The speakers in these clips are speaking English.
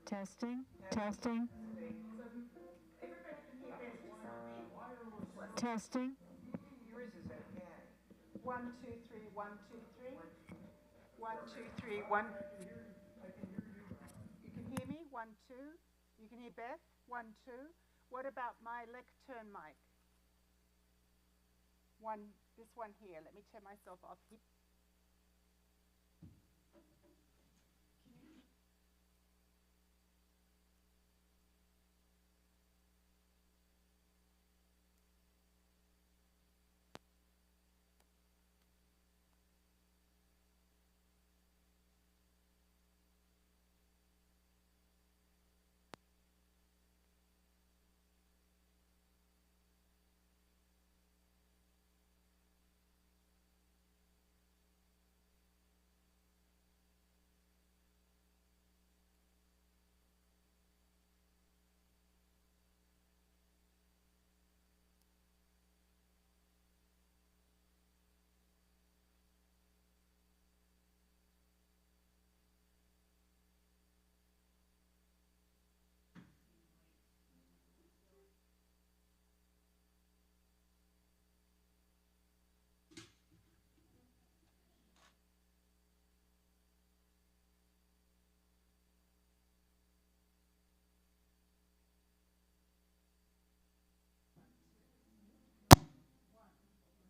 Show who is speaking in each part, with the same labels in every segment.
Speaker 1: Testing, testing, testing.
Speaker 2: One, two, three, one, two, three. One, two, three, one. You can hear me? One, two. You can hear Beth? One, two. What about my lectern mic? One, this one here. Let me turn myself off.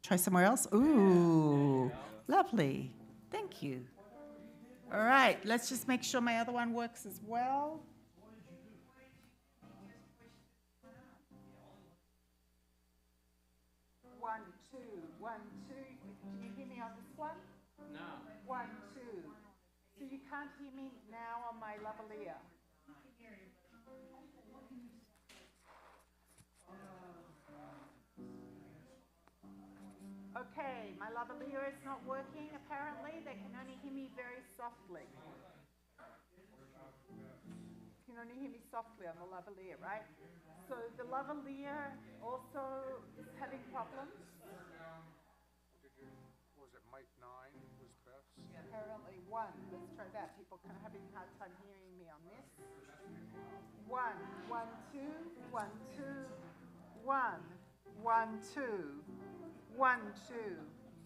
Speaker 3: Try somewhere else. Ooh, lovely. Thank you. All right, let's just make sure my other one works as well.
Speaker 2: One, two, one, two. Can you hear me on this one? No. One, two. So you can't hear me now on my lavalier. Okay, my lavalier is not working apparently. They can only hear me very softly. You can only hear me softly on the lavalier, right? So the lavalier also is having problems.
Speaker 4: Was it mic 9 was Beth's?
Speaker 2: Apparently one. Let's try that. People are having a hard time hearing me on this. One, one, two, one, two, one, one, two, one, two,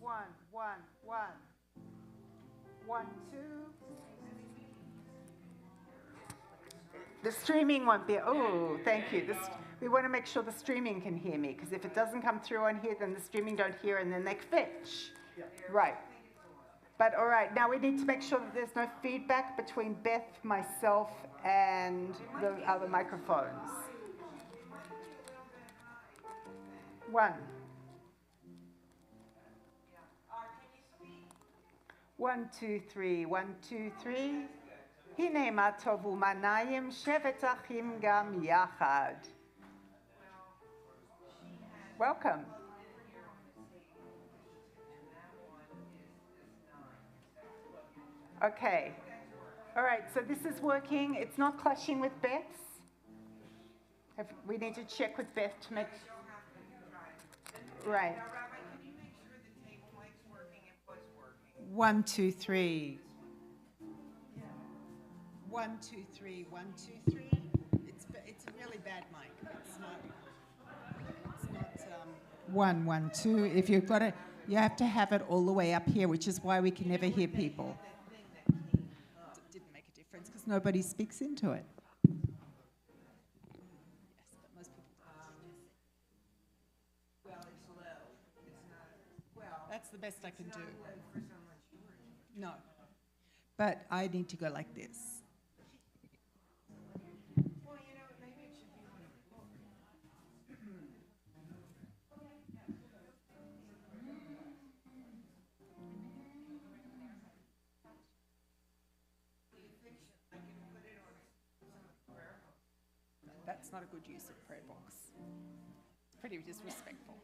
Speaker 2: one, one, one, one, two. The streaming won't be. Oh, thank you. We want to make sure the streaming can hear me, because if it doesn't come through on here, then the streaming don't hear, and then they fetch. Right. But all right, now we need to make sure that there's no feedback between Beth, myself, and the other microphones. One. One, two, three. One, two, three. הנה מה טוב ומניים שבת אחים גם יחד. Welcome. Okay. All right, so this is working. It's not clashing with Beth's. We need to check with Beth to make... Right. One, two, three. 1, 2, 3, 1, 2, 3. It's a really bad mic. It's not 1, 1, 2. If you've got it, you have to have it all the way up here, which is why we can never hear people. It didn't make a difference because nobody speaks into it. Yes, but most people don't. Well, it's low. It's not. Well, that's the best I can do. No, but I need to go like this. That's not a good use of prayer box. It's pretty disrespectful.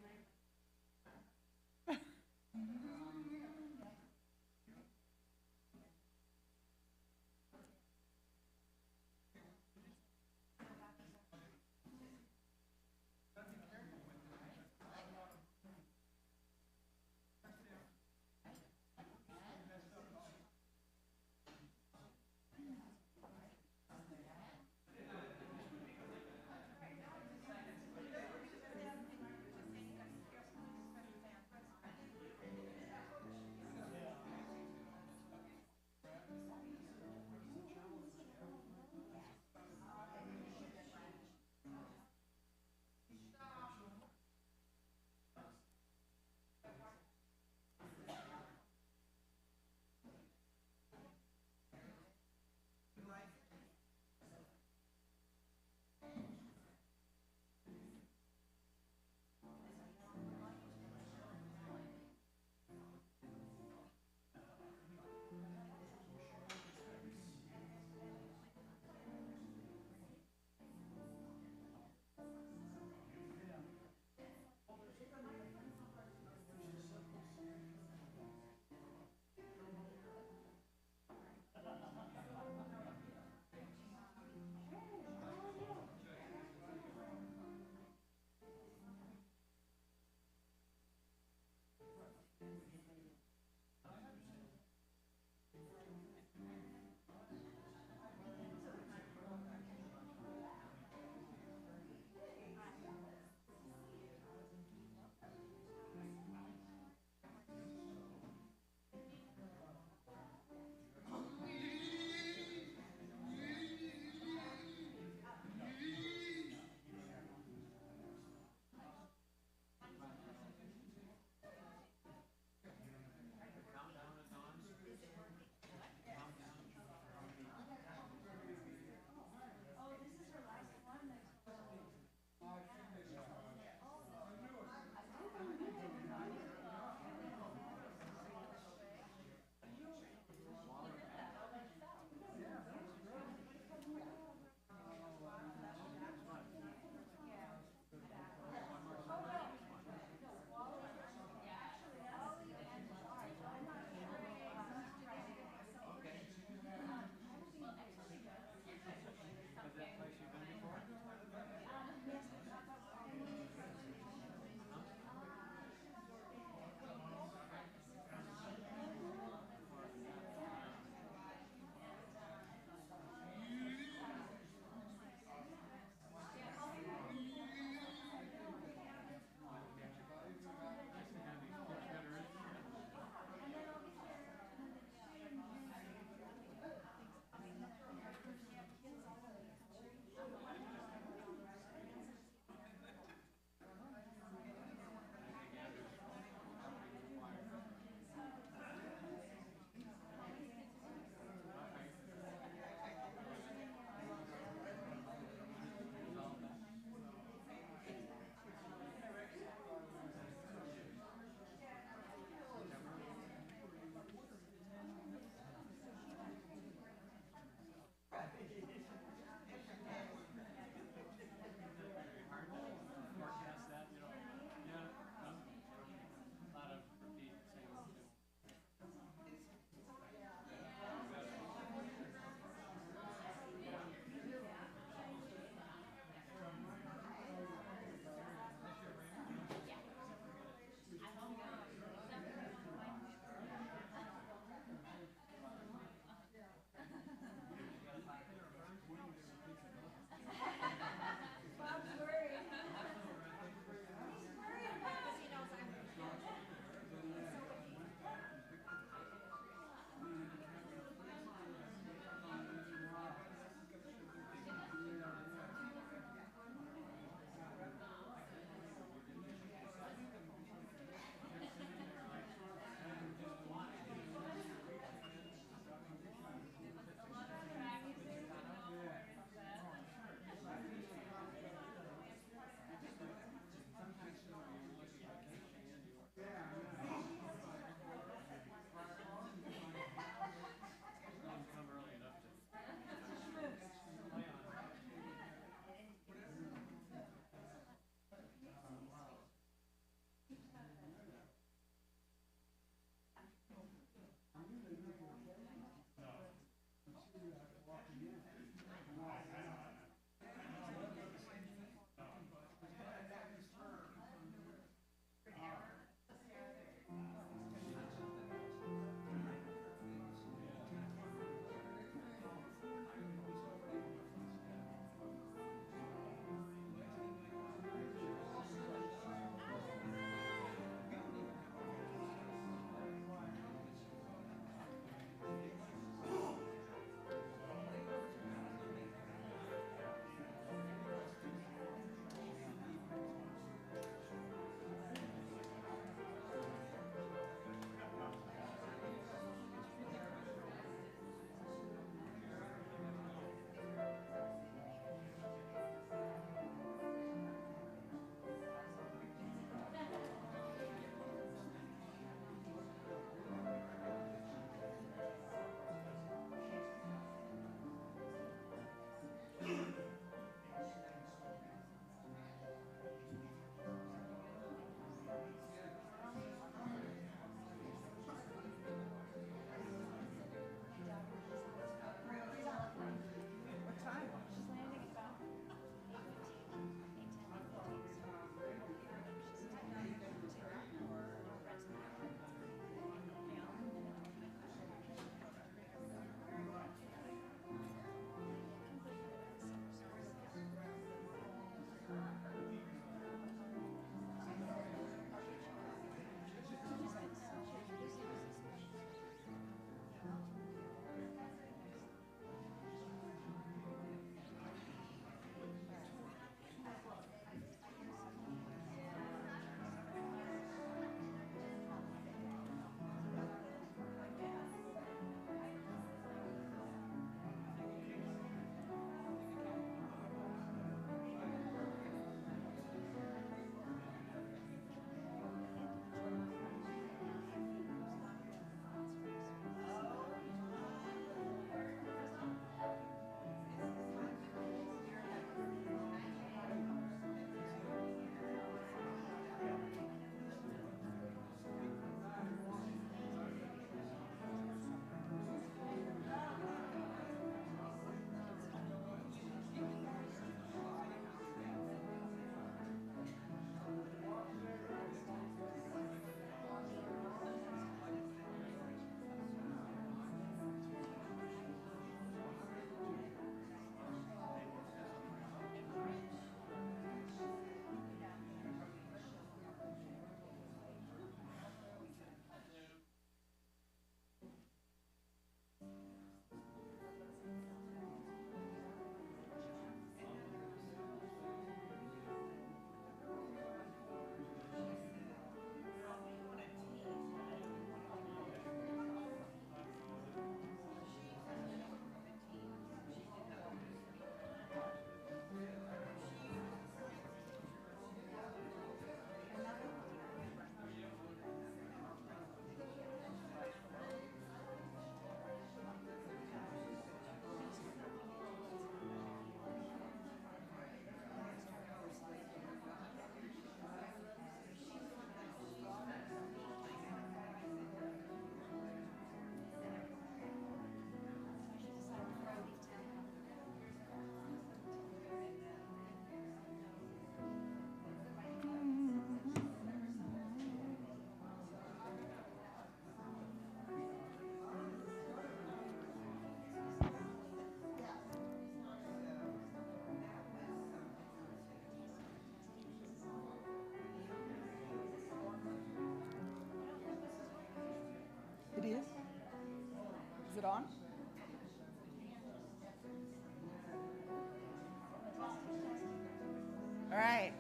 Speaker 3: All right.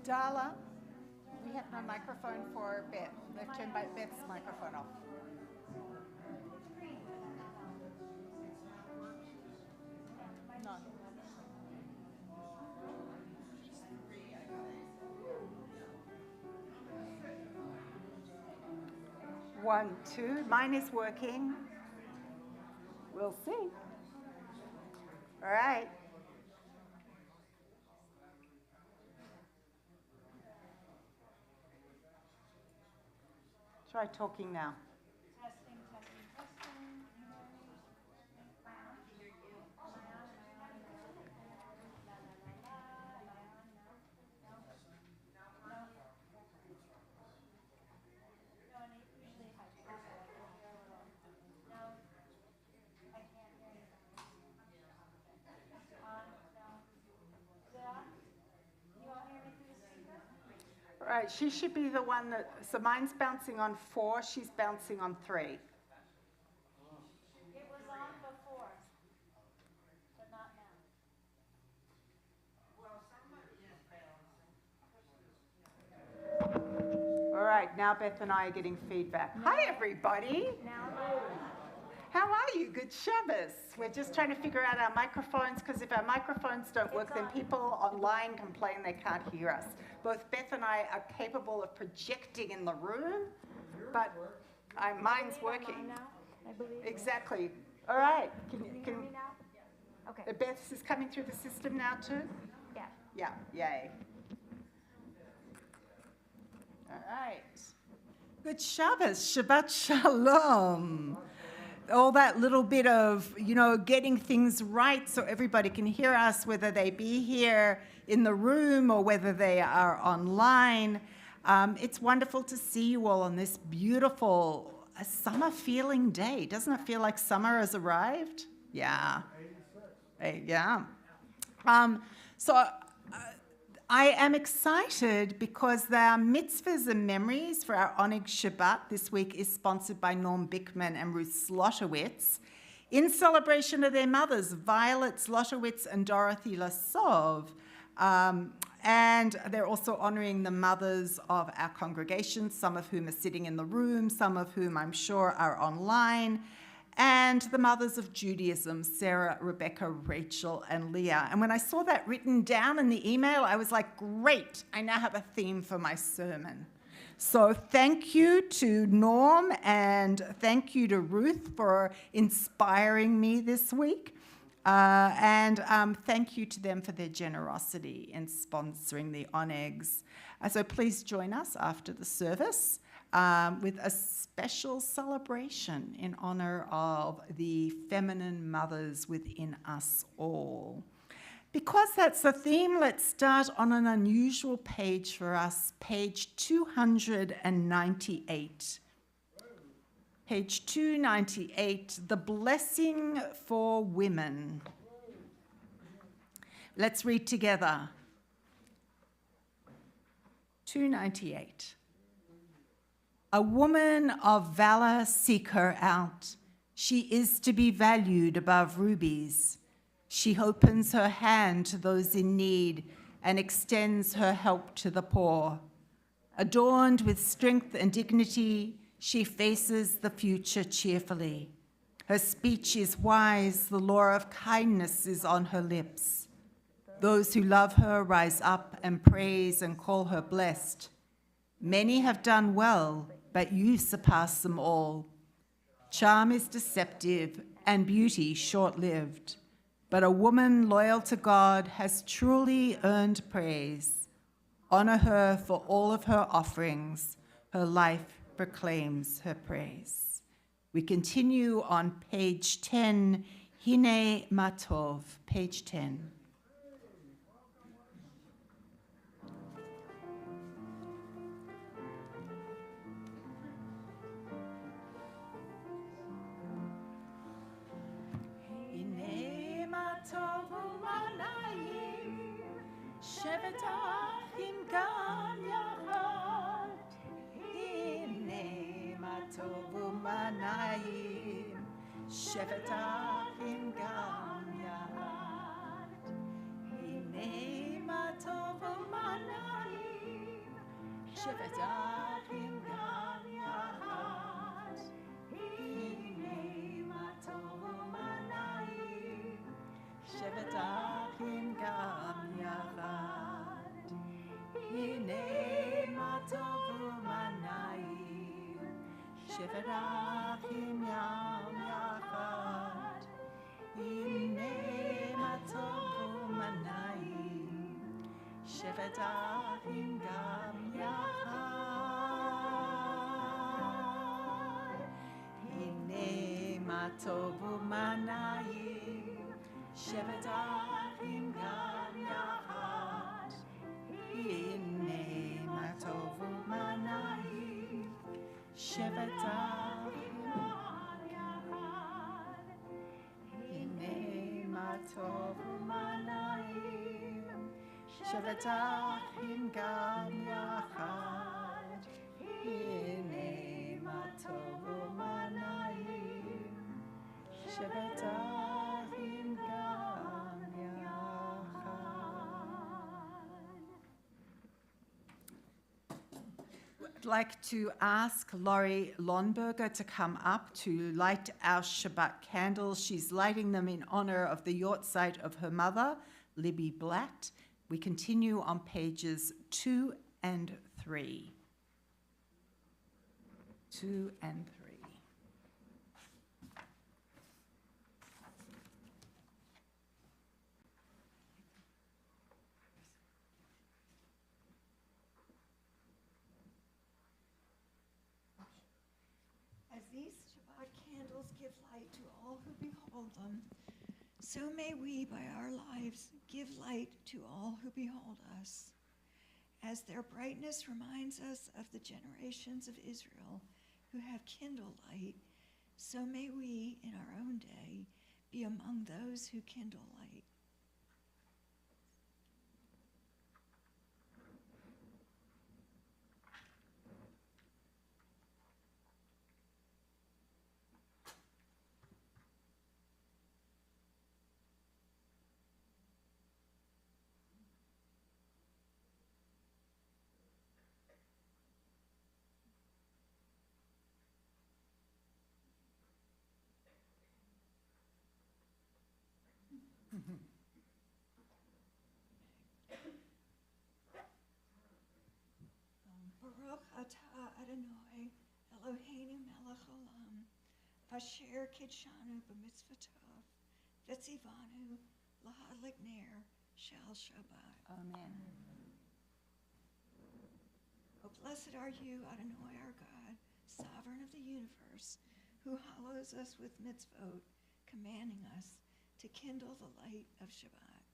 Speaker 3: Darla, we have no microphone for Beth. Let's turn Beth's microphone off. No.
Speaker 2: 1, 2. Mine is working. We'll see. All right. Try talking now.
Speaker 1: Testing, testing, testing.
Speaker 2: All right, she should be the one that, so mine's bouncing on 4, she's bouncing on 3.
Speaker 1: It was on before, but not now.
Speaker 2: All right, now Beth and I are getting feedback. Hi, everybody.
Speaker 1: Now,
Speaker 2: How are you? Good Shabbos. We're just trying to figure out our microphones, because if our microphones don't work, then people online complain they can't hear us. Both Beth and I are capable of projecting in the room, but mine's working.
Speaker 1: now, I believe.
Speaker 2: Exactly. All right.
Speaker 1: Can you hear me now? Okay,
Speaker 2: Beth's is coming through the system now too?
Speaker 1: yeah.
Speaker 2: Yeah, yay. All right.
Speaker 3: Good Shabbos, Shabbat Shalom. All that little bit of, getting things right so everybody can hear us, whether they be here in the room or whether they are online. It's wonderful to see you all on this beautiful summer feeling day. Doesn't it feel like summer has arrived? Yeah. Yeah. So I am excited because our mitzvahs and memories for our Oneg Shabbat this week is sponsored by Norm Bickman and Ruth Zlotowitz in celebration of their mothers, Violet Zlotowitz and Dorothy Lasov. And they're also honoring the mothers of our congregation, some of whom are sitting in the room, some of whom I'm sure are online, and the mothers of Judaism, Sarah, Rebecca, Rachel, and Leah. And when I saw that written down in the email, I was like, great, I now have a theme for my sermon. So thank you to Norm and thank you to Ruth for inspiring me this week. And thank you to them for their generosity in sponsoring the Onegs. So please join us after the service with a special celebration in honor of the feminine mothers within us all. Because that's the theme, let's start on an unusual page for us, page 298. Page 298, The Blessing for Women. Let's read together. 298. A woman of valor, seek her out. She is to be valued above rubies. She opens her hand to those in need and extends her help to the poor. Adorned with strength and dignity, she faces the future cheerfully. Her speech is wise, the law of kindness is on her lips. Those who love her rise up and praise and call her blessed. Many have done well, but you surpass them all. Charm is deceptive and beauty short-lived, but a woman loyal to God has truly earned praise. Honor her for all of her offerings. Her life proclaims her praise. We continue on page 10, Hine Matov, page 10. Shevet Achim Gam Yachad, Hine ma tov u'manayim. Shevet Achim Gam Yachad, Hine Shevet Achim Gam Yachad. Hine ma tov u'manayim. Shevet Achim Gam Yachad. Hine ma tov u'manayim. Shevet Achim Gam Yachad. Hine ma tov u'manayim. Shevet Achim Gam Yachad. Hine ma tov u'manayim. Shevet Achim Gam Yachad. Hine ma tov u'manayim. Shevet Achim Gam Yachad. Hine ma tov u'manayim. Shevet Achim Gam Yachad. Hine ma tov u'manayim. Shevet Achim Gam Yachad. I'd like to ask Laurie Lonberger to come up to light our Shabbat candles. She's lighting them in honor of the yortzeit of her mother, Libby Blatt. We continue on pages 2 and 3. 2 and 3.
Speaker 5: As these Shabbat candles give light to all who behold them, so may we, by our lives, give light to all who behold us. As their brightness reminds us of the generations of Israel who have kindled light, so may we, in our own day, be among those who kindle light. Baruch atah Adonai Eloheinu melech olam, asher kidshanu b'mitzvotov, v'tzivanu lahadlik ner shel Shabbat.
Speaker 3: Amen.
Speaker 5: Oh, blessed are you, Adonai our God, sovereign of the universe, who hallows us with mitzvot, commanding us to kindle the light of Shabbat.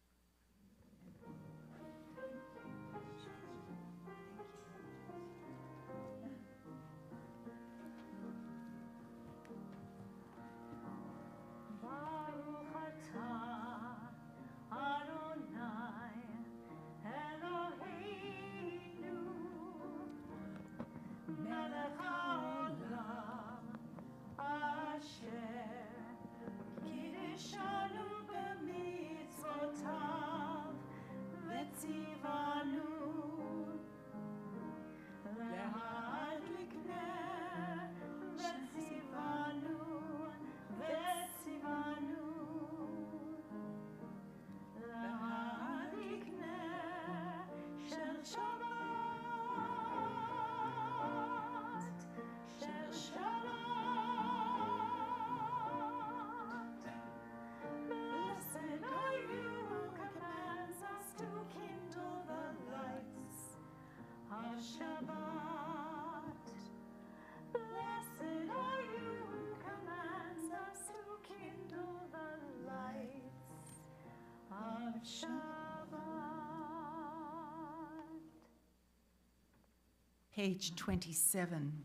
Speaker 1: Baruch atah Adonai Eloheinu melech haolam asher kiddushanu b'mitzvotav v'tzivanu להדליק נר וציוונו להדליק נר של שבת, של שבת. Blessed are you who commands us to kindle the lights of Shabbat. Blessed are you who commands us to kindle the lights of Shabbat.
Speaker 3: Page 27.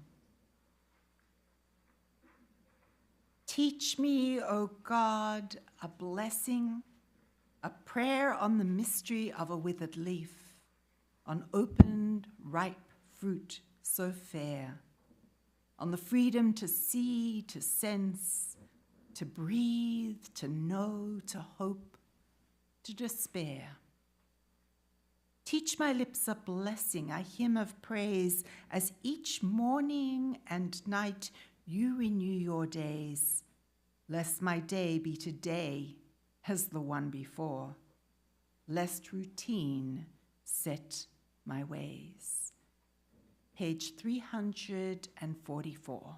Speaker 3: Teach me, O God, a blessing, a prayer on the mystery of a withered leaf, on opened, ripe fruit so fair, on the freedom to see, to sense, to breathe, to know, to hope, to despair. Teach my lips a blessing, a hymn of praise, as each morning and night you renew your days. Lest my day be today as the one before, lest routine set my ways. Page 344.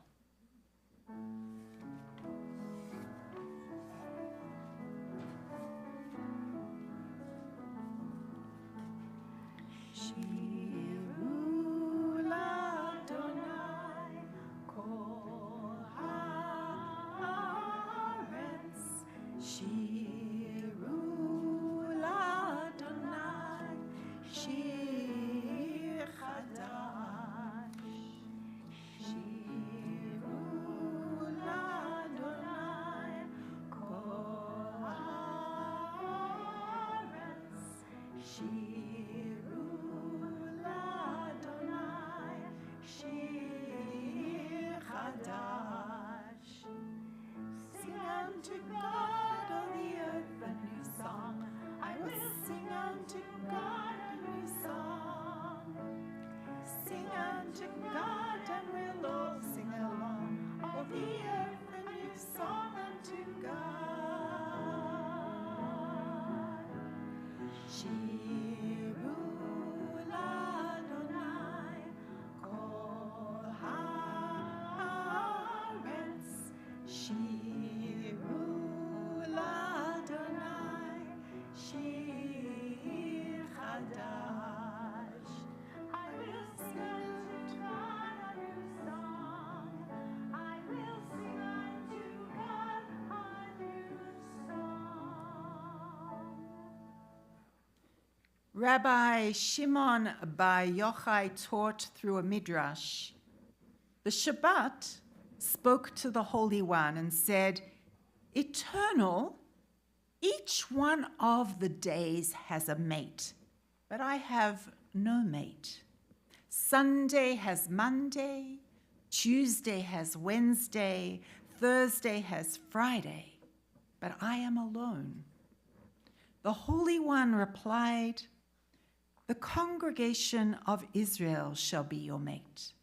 Speaker 3: Rabbi Shimon Bar Yochai taught through a midrash. The Shabbat spoke to the Holy One and said, "Eternal, each one of the days has a mate, but I have no mate. Sunday has Monday, Tuesday has Wednesday, Thursday has Friday, but I am alone." The Holy One replied, "The congregation of Israel shall be your mate."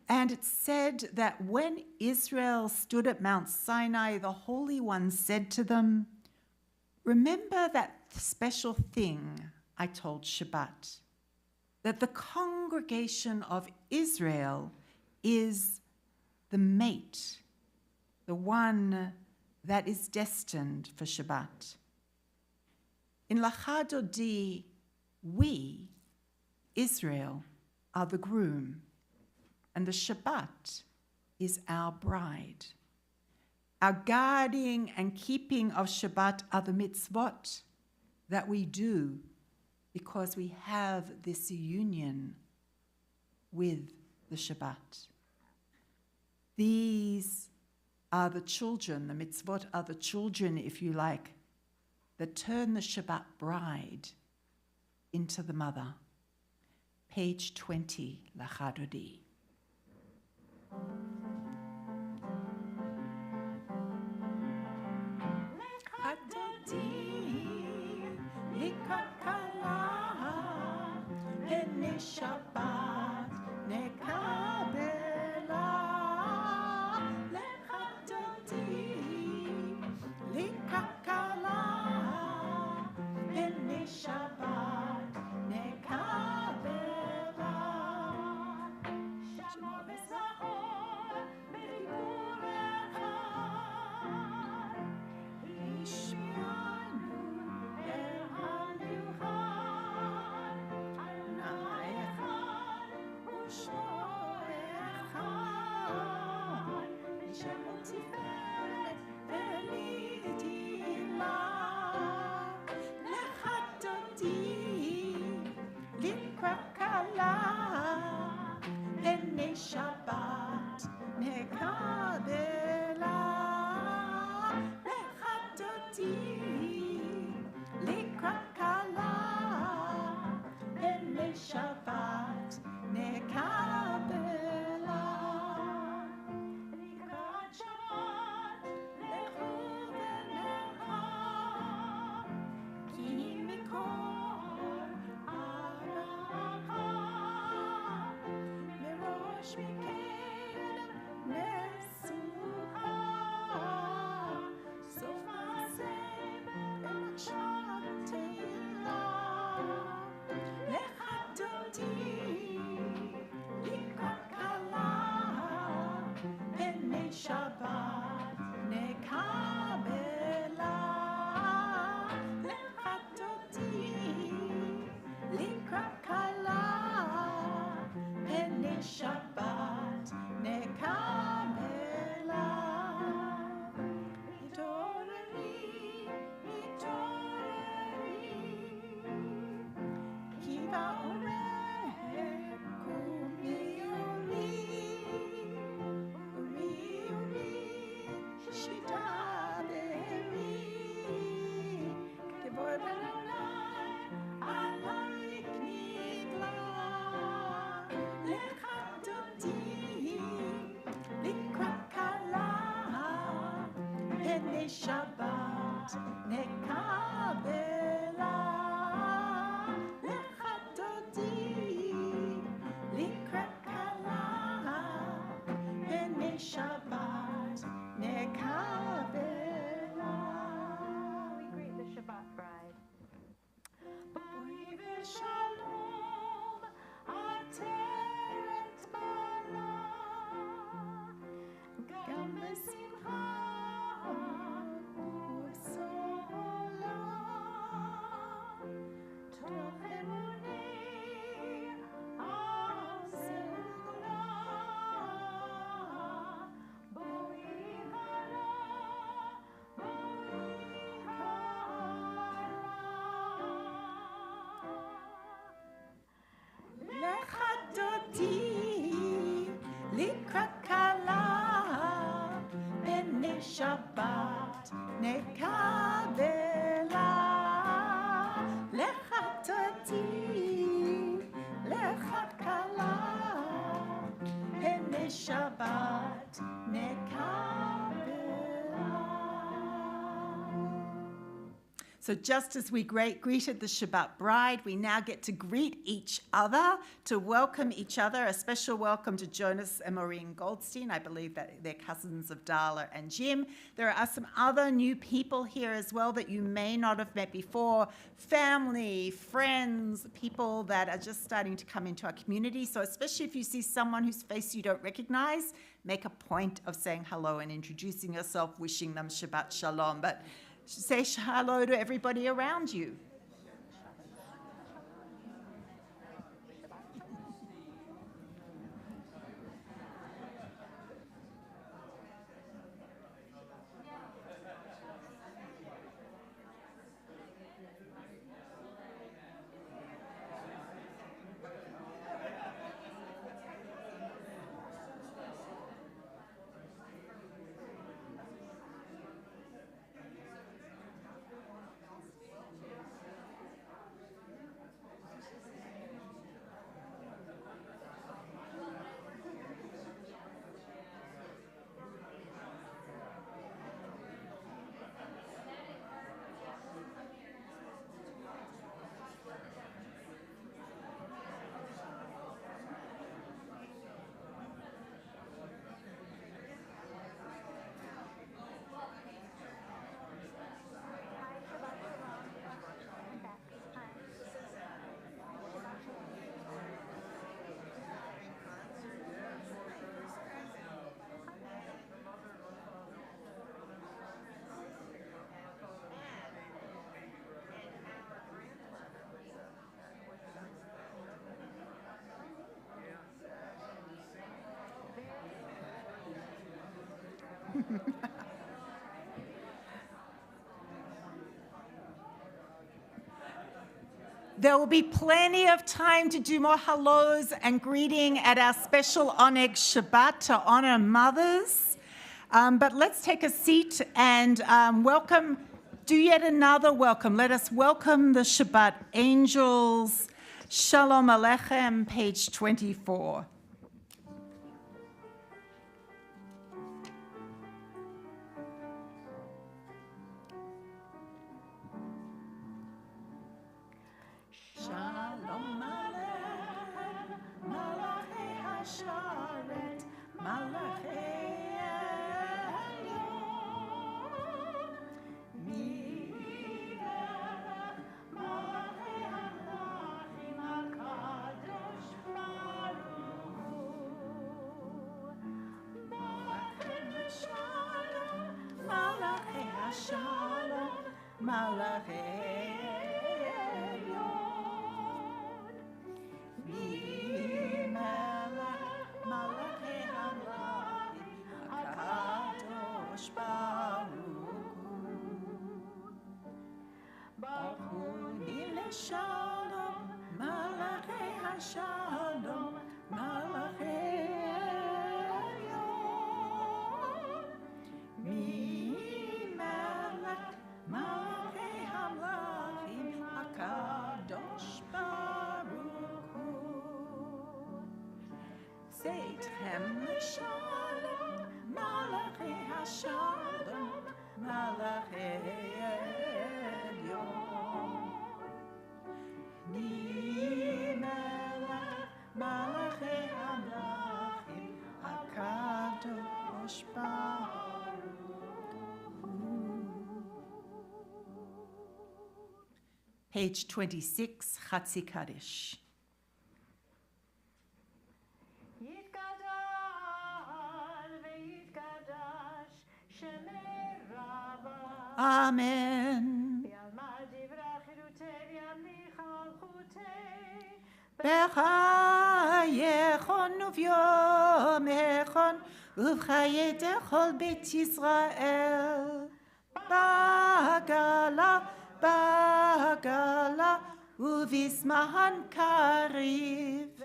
Speaker 3: And it said that when Israel stood at Mount Sinai, the Holy One said to them, "Remember that special thing I told Shabbat, that the congregation of Israel is the mate, the one that is destined for Shabbat. In Lecha Dodi, we, Israel, are the groom, and the Shabbat is our bride. Our guarding and keeping of Shabbat are the mitzvot that we do because we have this union with the Shabbat. These are the children, the mitzvot are the children, if you like, that turn the Shabbat bride into the mother. Page 20, Lecha Dodi.
Speaker 2: Shabbat nekabela lecha dodi likakala b'nei Shabbat nekabela shmo v'zahor b'dibur echad ishmianu el haluchad Adonai echad
Speaker 3: Shabbat nekabela lechatoti likrat kala pene Shabbat nekabela itoreri kiva oreh kumi uri Shabbat nekabela lechatoti likrat kala pene Shabbat nekabela.
Speaker 1: We greet the Shabbat bride.
Speaker 3: Aviv Shalom ateret bala gam besimcha Shabbat nekabela lechatati lechakala pene Shabbat nekabela. So just as we greeted the Shabbat bride, we now get to greet each other, to welcome each other. A special welcome to Jonas and Maureen Goldstein. I believe that they're cousins of Darla and Jim. There are some other new people here as well that you may not have met before. Family, friends, people that are just starting to come into our community. So especially if you see someone whose face you don't recognize, make a point of saying hello and introducing yourself, wishing them Shabbat Shalom. But say hello to everybody around you. There will be plenty of time to do more hellos and greeting at our special Oneg Shabbat to honor mothers. But let's take a seat and welcome, do yet another welcome. Let us welcome the Shabbat angels. Shalom Aleichem, page 24. Shalom Aleichem, Malachei HaShalom. Malachi Elyon. Mi Melech Malachi Hamlaim HaKadosh Baruch Hu. Baruch Hu Shalom Malachi HaShalom Malachi Elyon. Mi Melech Malachi Hamlaim HaKadosh Baruch Hu. Seitchem Shalom Malachi HaShalom Malachi Elyon. Mi Melech Malachi Hamlaim HaKadosh Baruch Hu. Page 26, Chatzi Kaddish.
Speaker 1: יתגדל ויתקדש שמי רבה
Speaker 3: Amen.
Speaker 1: ויעמד דברי חירותי וימליך מלכותי
Speaker 3: בחייכון וביומכון ובחיי כל בית ישראל. בעגלה, בעגלה ובזמן קריב.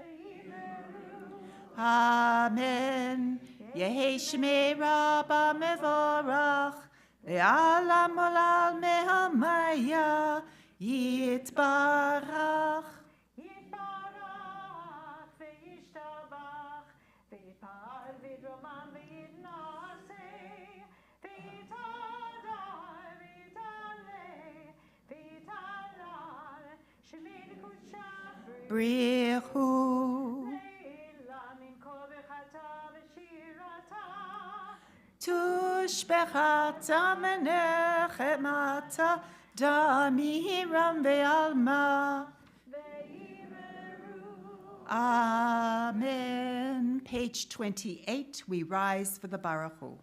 Speaker 3: אמן. יהי שמי רבה מבורך לעולם עולם מהמיה יתברך.
Speaker 1: יתברך וישתבח ויפעל וידרומם ויתנשא ויתהדר ויתעלה ויתהלל שמי לקודשה
Speaker 3: בריחו
Speaker 1: לעילה מן כל ברכתה ושירתה
Speaker 3: תושבחתה מנחמתה דמירם ועלמה. Amen. Page 28, we rise for the Baruch Hu.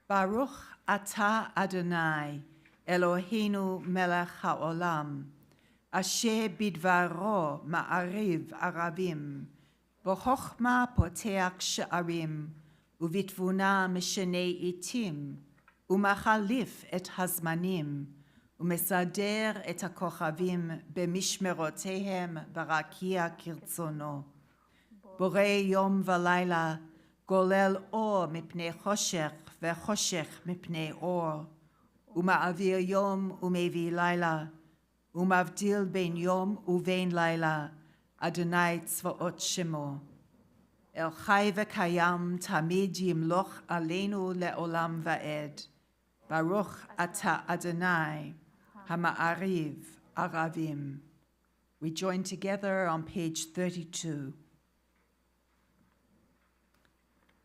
Speaker 3: Baruch atah Adonai, Eloheinu melech haolam, asher bidvaro ma'ariv aravim, bochochma poteach sha'arim, uvitvuna mishenei itim, umachalif et hazmanim, umesader et hakochavim bemishmerotehem barakia kirtzono. Borei yom v'layla, golel or mipnei choshech vechoshech mipnei or, uma'avir yom umevi layla, umavdil ben yom uvein layla, Adonai tzvaot shemo. El chai v'kayam tamid yimloch aleinu le'olam va'ed. Baruch ata Adonai, hama'ariv aravim. We join together on page 32.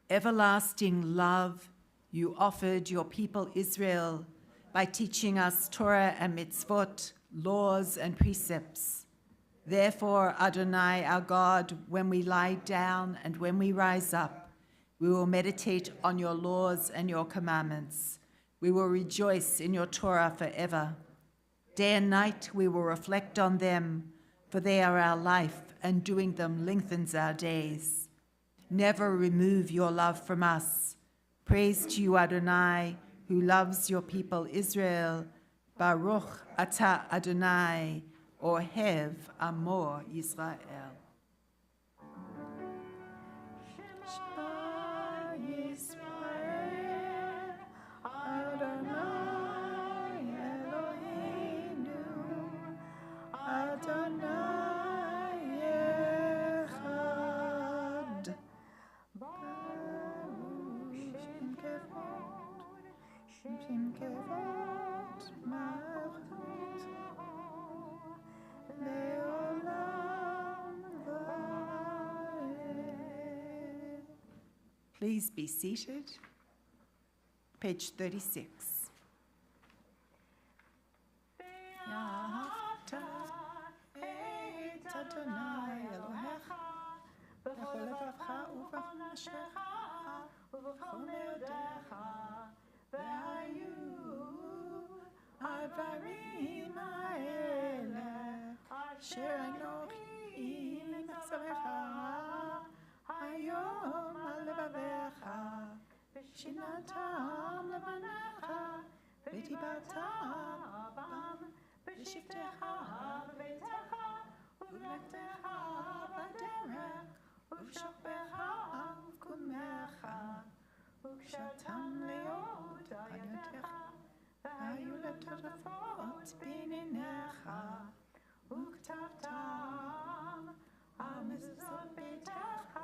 Speaker 3: Everlasting love, you offered your people Israel by teaching us Torah and mitzvot, laws and precepts. Therefore, Adonai, our God, when we lie down and when we rise up, we will meditate on your laws and your commandments. We will rejoice in your Torah forever. Day and night we will reflect on them, for they are our life, and doing them lengthens our days. Never remove your love from us. Praise to you, Adonai, who loves your people Israel. Baruch atah Adonai, Ohev Amor Yisrael.
Speaker 2: Shema Yisrael, Adonai Eloheinu, Adonai Echad. Baruch Shem Kevod Malchut Leolam Vaed.
Speaker 3: Please be seated. Page 36.
Speaker 2: Yahavta et Adonai Elohecha b'chol levacha ub'chol nafshecha ub'chol meodecha v'hayu הדברים האלה אשר אנוכי מצווך היום על לבביך ושיננתם לבניך ודיברת בם בשבתך בביתך ובלכתך בדרך ובשוכבך ובקומך וקשרתם להיות על ידך והיו לטוטפות בין עיניך וכתבתם על מזוזות ביתך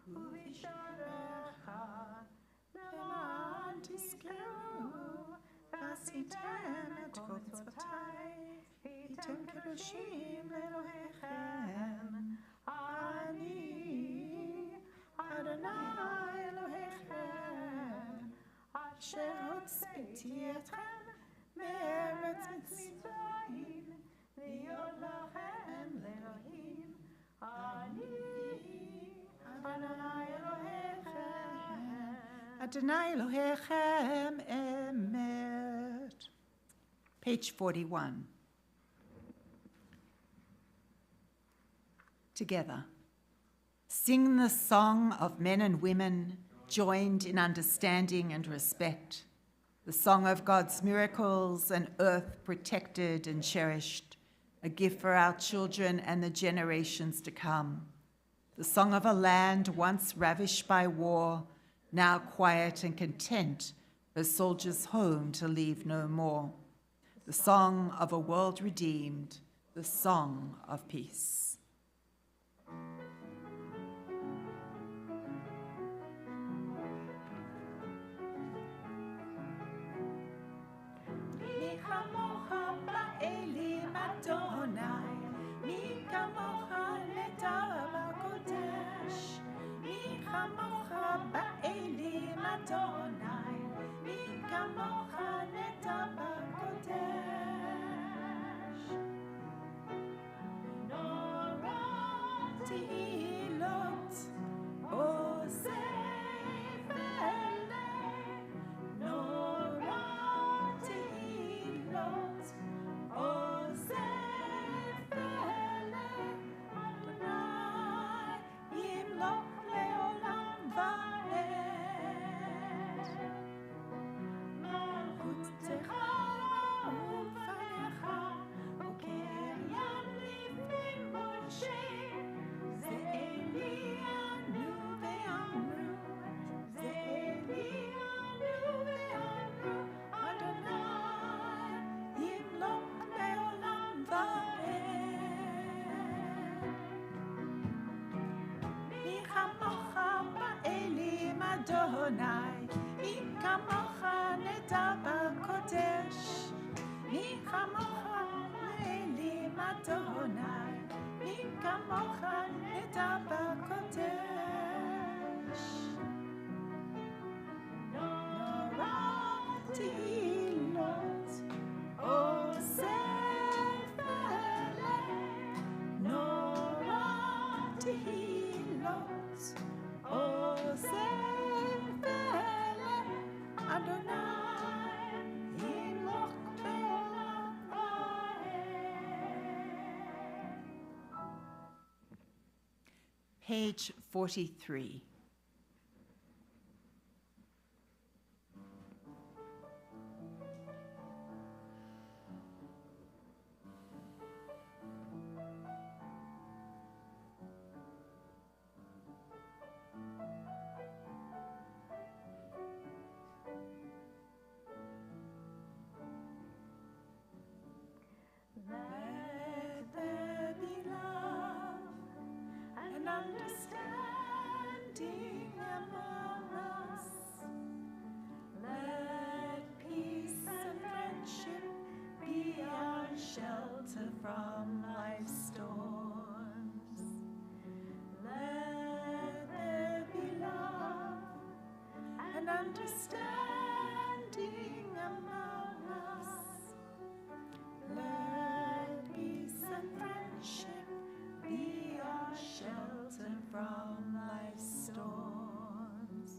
Speaker 2: ובשעריך למען תזכרו ועשיתם את כל מצוותיי והייתם קדושים לאלוהיכם אני אדוני אלוהיכם אשר הוצאתי אתכם מארץ מצרים להיות לכם לאלוהים אני אדוני אלוהיכם
Speaker 3: Adonai Elohechem Emet. Page 41. Together, sing the song of men and women joined in understanding and respect, the song of God's miracles, an earth protected and cherished, a gift for our children and the generations to come, the song of a land once ravished by war, now quiet and content, a soldier's home to leave no more, the song of a world redeemed, the song of peace.
Speaker 2: מי כמוך באלים אדוני, מי כמוך נדע בקודש. מי כמוך באלים אדוני, מי כמוך נדע בקודש. נורא תהילות עוזב אלי, נורא תהילות עוזב אלי, אדוני ימלוך לעולם ועד. מלכותך ופניך וקריים לפני משה, זה אלינו ואמרו, זה אלינו ואמרו, אדוני ימלוך לעולם ועד. מי כמוך באלים אדוני, מי כמוך נדע בקודש. מי כמוך באלים אדוני, מי כמוך נדע בקודש. נורא תהילות עוזב אלי, נורא תהילות עוזב אלי, אדוני ימלוך לעולם ועד.
Speaker 3: Page 43.
Speaker 1: Let there be love and understanding among us. Let peace and friendship be our shelter from life's storms. Let there be love and understanding among us. Let peace and friendship be our shelter from life's storms.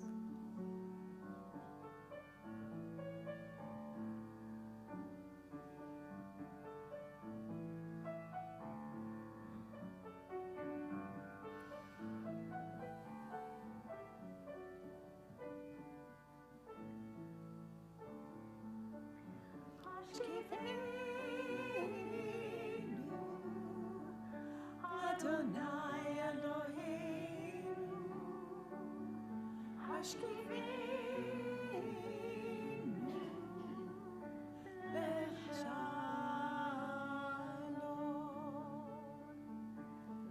Speaker 1: Adonai Eloheinu, Hashkivenu, Lechalom.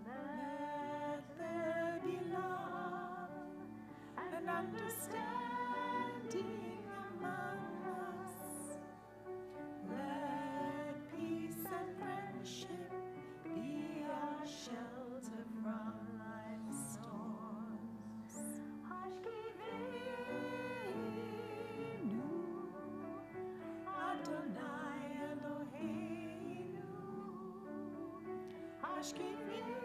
Speaker 1: Let there be love and understanding among us. Let peace and friendship be our shelter from life's storms. Hashkivenu, Adonai Eloheinu, Hashkivenu,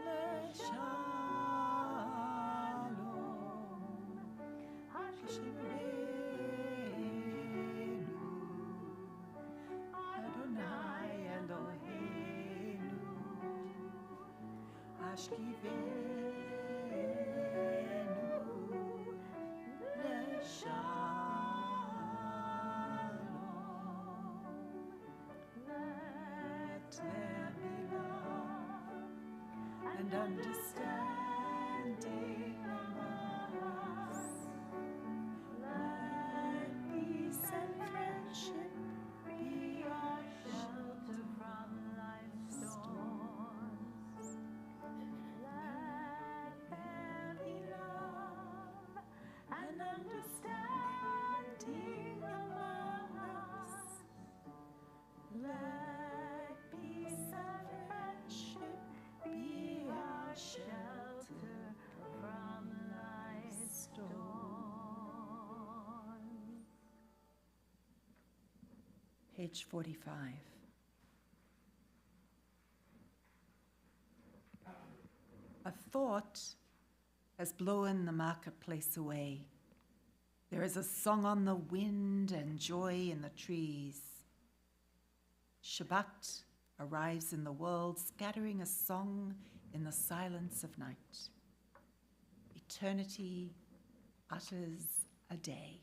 Speaker 1: Lechalom. Hashkivenu, Adonai Eloheinu, Hashkivenu, Lechalom. Let there be love and understanding among us. Let peace and friendship be our shelter from life's storms. Let there be love and understanding among us. Let peace and friendship be our shelter from life's storms.
Speaker 3: Page 45. A thought has blown the marketplace away. There is a song on the wind and joy in the trees. Shabbat arrives in the world, scattering a song in the silence of night. Eternity utters a day.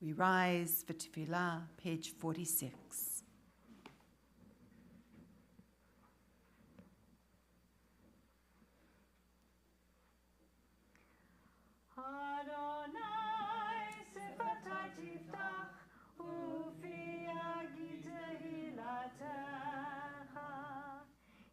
Speaker 3: We rise for Tefillah, page 46.
Speaker 1: Adonai sefatai tiftach ufi yagid tehilatecha.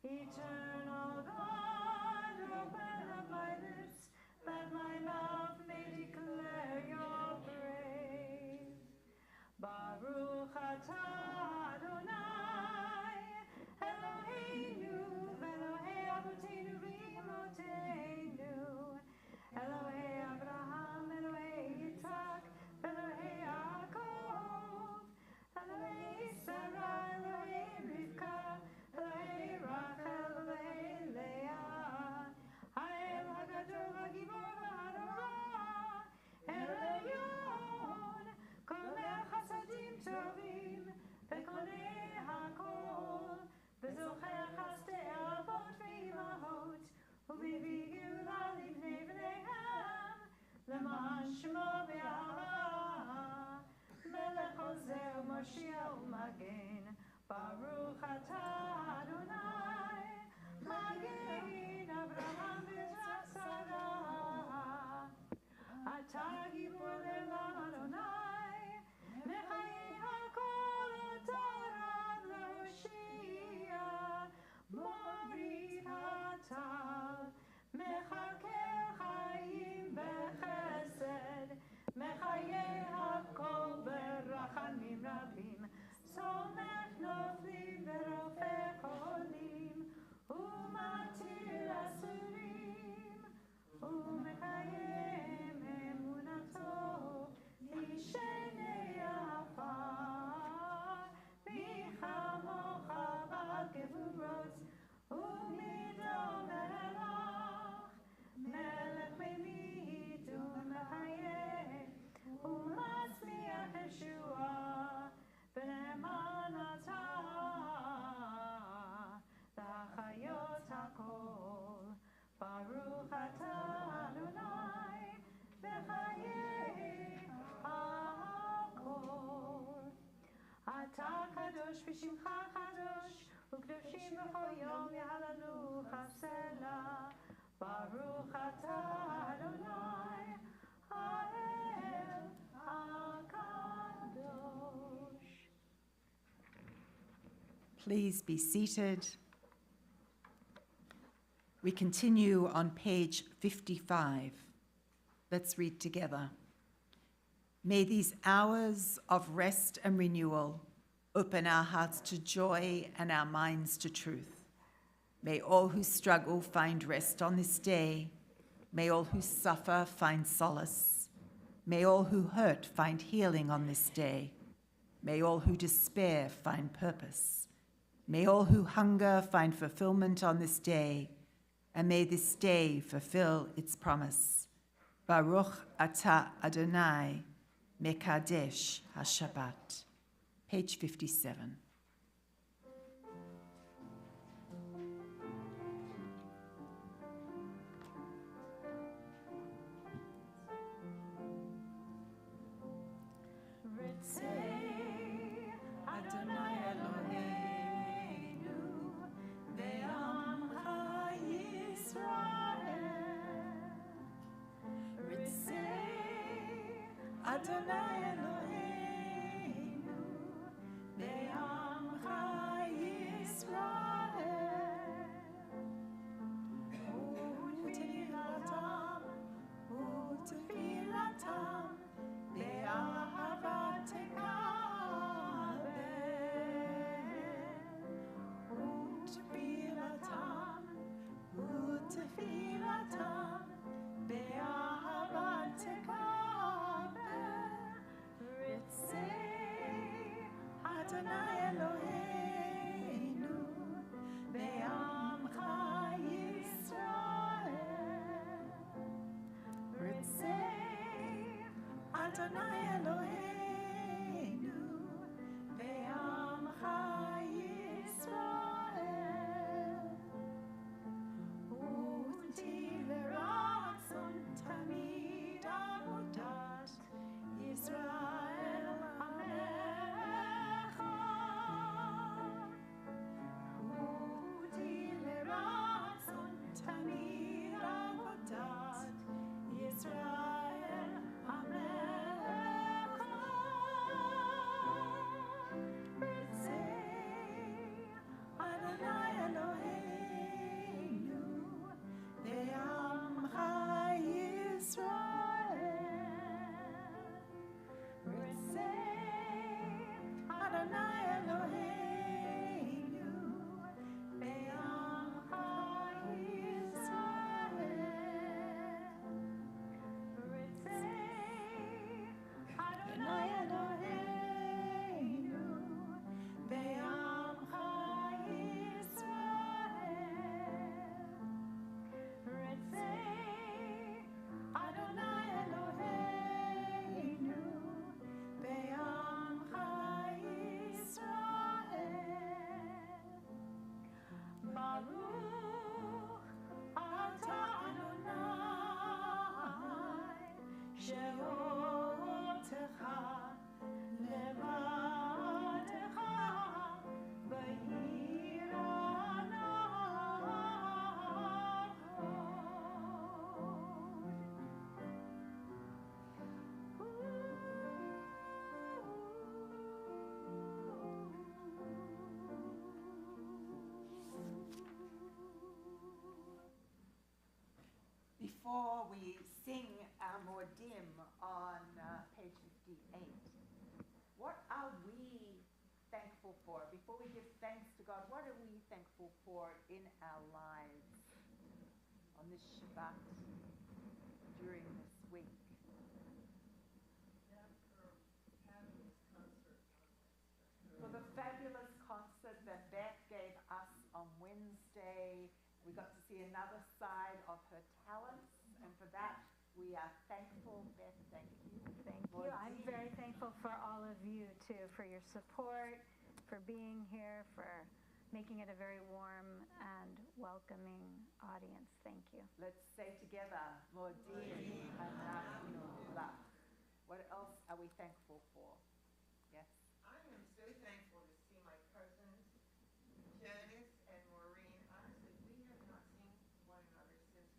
Speaker 1: Eternal God, open up my lips, that my mouth may declare your praise. Baruch atah שמו ויערה, מלך עוזר מושיע ומגן, ברוך אתה אדוני, מגן אברהם וזרע שרה. אתה גיבור לבב אדוני, מחיי הכל אתה רב להושיע, מוריד הטל, מחכה חיים בחסד, מחיי הכל ברחמים רבים, סומך נופלים ורופא חולים, ומתיר אסורים, ומקיים אמונתו לשני עפר, מי כמוך בגבורות ומדום מלך, מלך ממית ומחיה ומצמיח ישועה, בנאמן אתה להחיות הכל, ברוך אתה אדוני בחיי הכל. אתה קדוש ושמך קדוש, וקדושים בכל יום יהללוך סלה, ברוך אתה אדוני האל הקדוש.
Speaker 3: Please be seated. We continue on page 55. Let's read together. May these hours of rest and renewal open our hearts to joy and our minds to truth. May all who struggle find rest on this day. May all who suffer find solace. May all who hurt find healing on this day. May all who despair find purpose. May all who hunger find fulfillment on this day. And may this day fulfill its promise. Baruch atah Adonai, Mekadesh HaShabbat. Page 57.
Speaker 1: Ritzei Adonai Eloheinu ve'amcha Yisrael. Ritzei Adonai Eloheinu ve'amcha Yisrael. U'tefilatam, u'tefilatam, be'ahavat tekabel. U'tefilatam, u'tefilatam, be'ahavat tekabel. Ritzei Adonai Eloheinu ve'amcha Yisrael. Ritzei Adonai Eloheinu ve'amcha Yisrael. U'ti v'ratzon tamid avodat Yisrael amecha. U'ti v'ratzon tamid avodat Yisrael amecha. Ritzei Adonai Eloheinu ve'amcha Yisrael. Ritzei Adonai Eloheinu ve'amcha Yisrael. Ritzei Adonai Eloheinu ve'amcha Yisrael. Ritzei Adonai Eloheinu ve'amcha Yisrael. Baruch atah Adonai she'ol
Speaker 2: Before we sing our Mordim on page 58, what are we thankful for? Before we give thanks to God, what are we thankful for in our lives on this Shabbat during this week? For the fabulous concert that Beth gave us on Wednesday, we got to see another side of her talents, and for that we are thankful. Beth, thank you.
Speaker 1: Thank you. I'm very thankful for all of you too, for your support, for being here, for making it a very warm and welcoming audience. Thank you.
Speaker 2: Let's say together, Modim Anachnu Lach. What else are we thankful for? Yes?
Speaker 6: I am so thankful to see my cousins, Janice and Maureen. Honestly, we have not seen one another since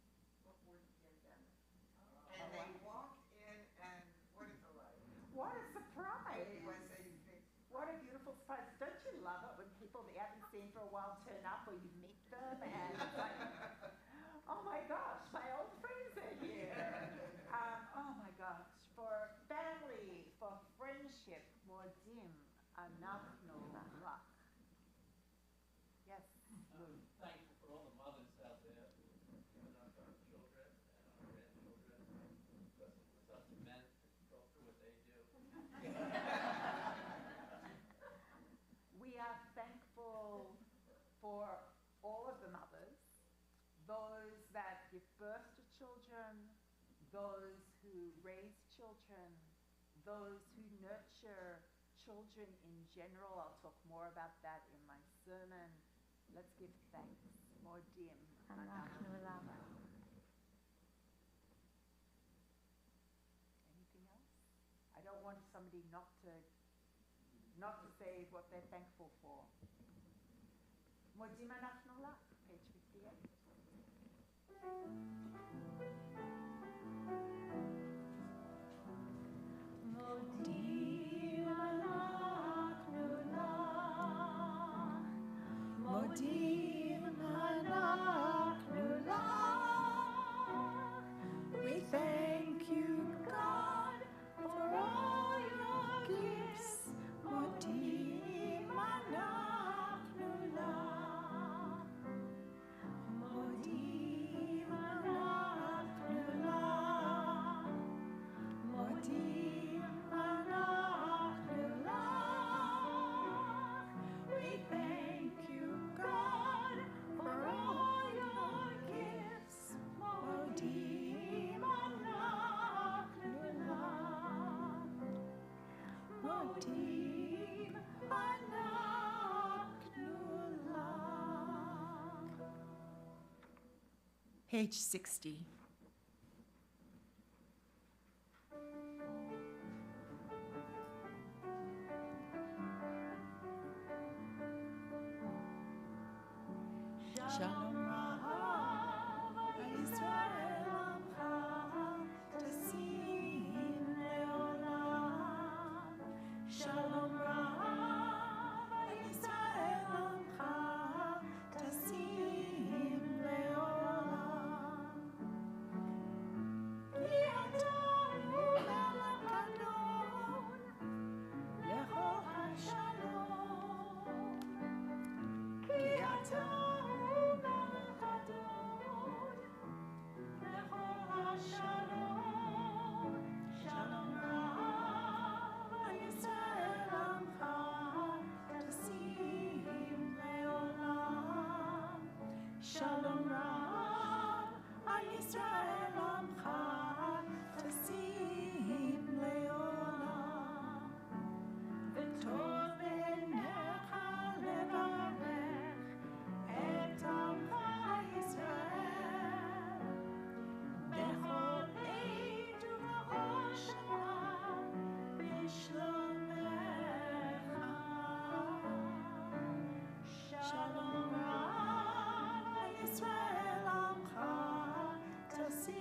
Speaker 6: before the pandemic. And they walked in, and what is it like?
Speaker 2: What a surprise!
Speaker 6: It was a big
Speaker 2: What a beautiful surprise. Don't you love it when people that you haven't seen for a while turn up or you meet them and it's like, oh my gosh, my old friends are here. Oh my gosh, for family, for friendship, Modim Anachnu Lach. Yes, Lou.
Speaker 7: Thankful for all the mothers out there giving us our children and our grandchildren, because it's us men to go through what they do.
Speaker 2: We are thankful for all of the mothers, those that give birth to children, those who raise children, those who nurture children in general. I'll talk more about that in my sermon. Let's give thanks. Modim
Speaker 1: Anachnu Lach.
Speaker 2: Anything else? I don't want somebody not to say what they're thankful for. Modim Anachnu Lach, page 58.
Speaker 1: Modim Anachnu Lach.
Speaker 3: Modim Anachnu Lach. We thank you, God, for all your gifts. Modim Anachnu Lach. Modim Anachnu Lach. Modim Anachnu Lach. We thank you, God, for all your gifts. Modim Anachnu Lach. Modim Anachnu Lach. Page 60. Shalom Rav Yisrael Amcha Tasim Leolam. Shalom Rav Yisrael Amcha Tasim Leolam. Ki ata hu melech gadol lechol hashalom. Ki ata Shalom Rav al Yisrael Amcha Tasim Leolam. V'tov b'necha levarech et Amcha Yisrael b'chol עת ובכל שנה בשלומך. Shalom Rav al Yisrael Amcha Tasim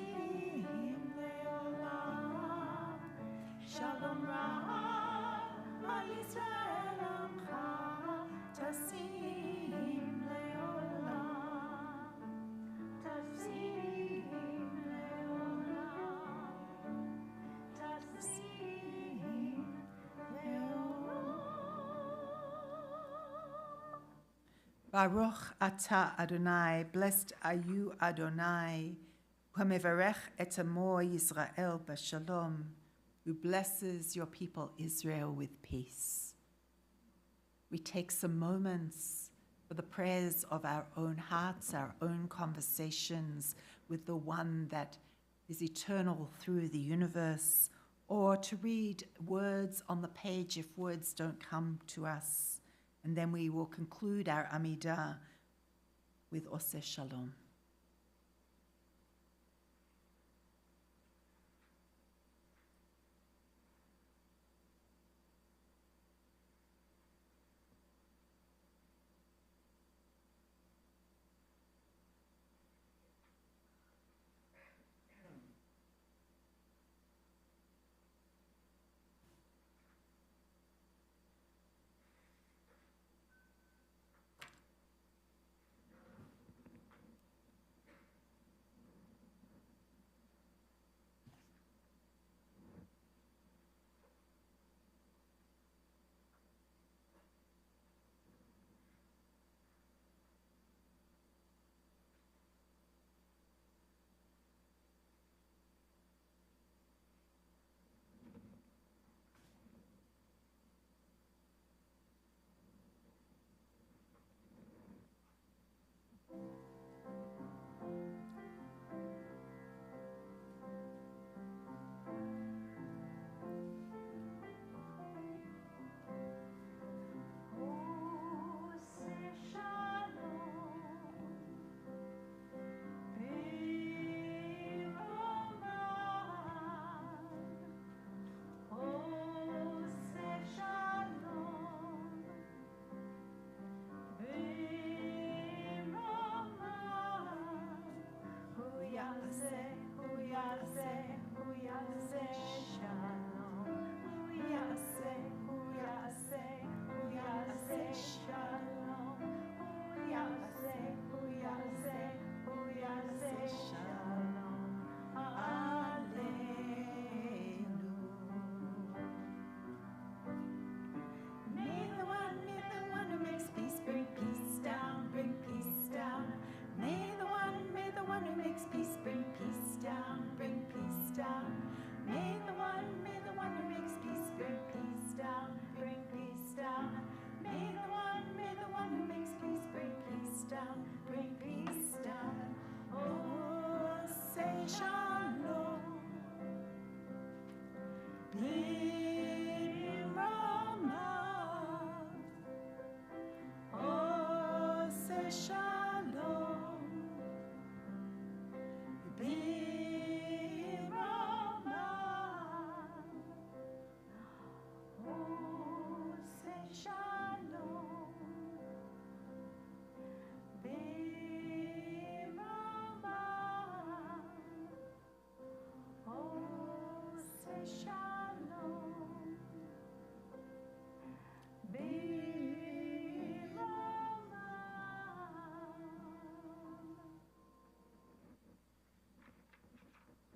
Speaker 3: Baruch atah Adonai, blessed are you Adonai, Hamevarech et amo Yisrael b'shalom, who blesses your people Israel with peace. We take some moments for the prayers of our own hearts, our own conversations with the one that is eternal through the universe, or to read words on the page if words don't come to us. And then we will conclude our Amidah with Oseh Shalom.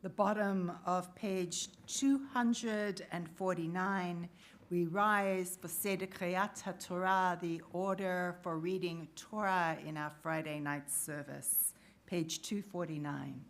Speaker 3: The bottom of page 249, we rise for Seder Kriyat HaTorah, the order for reading Torah in our Friday night service, page 249.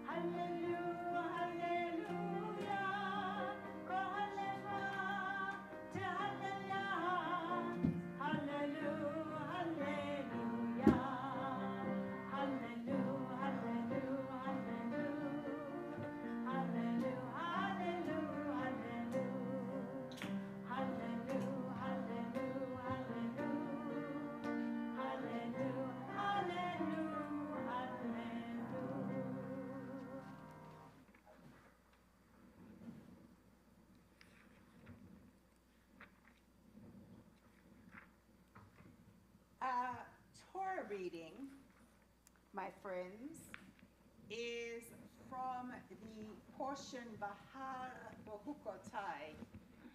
Speaker 8: Hallelujah.
Speaker 2: reading, my friends, is from the portion Bahar Behukotai.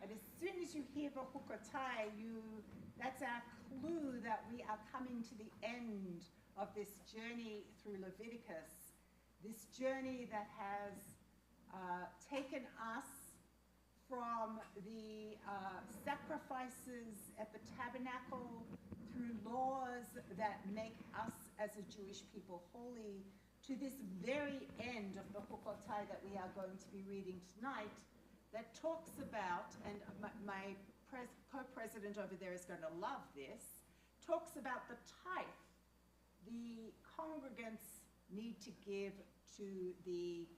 Speaker 2: And as soon as you hear Behukotai, that's our clue that we are coming to the end of this journey through Leviticus, this journey that has taken us from the sacrifices at the tabernacle through laws that make us as a Jewish people holy to this very end of the Hukotai that we are going to be reading tonight, that talks about, and my co-president over there is going to love this, talks about the tithe the congregants need to give to the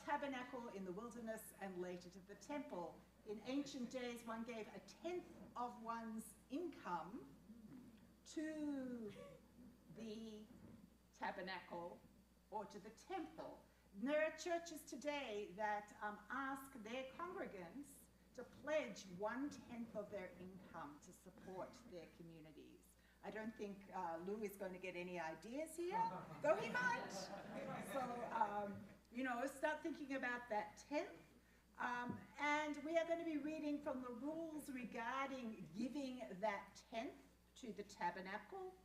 Speaker 2: tabernacle in the wilderness and later to the temple. In ancient days, one gave a tenth of one's income to the tabernacle or to the temple. And there are churches today that ask their congregants to pledge 1/10 of their income to support their communities. I don't think Lou is going to get any ideas here, though he might. So, start thinking about that 10th. And we are going to be reading from the rules regarding giving that 10th to the tabernacle.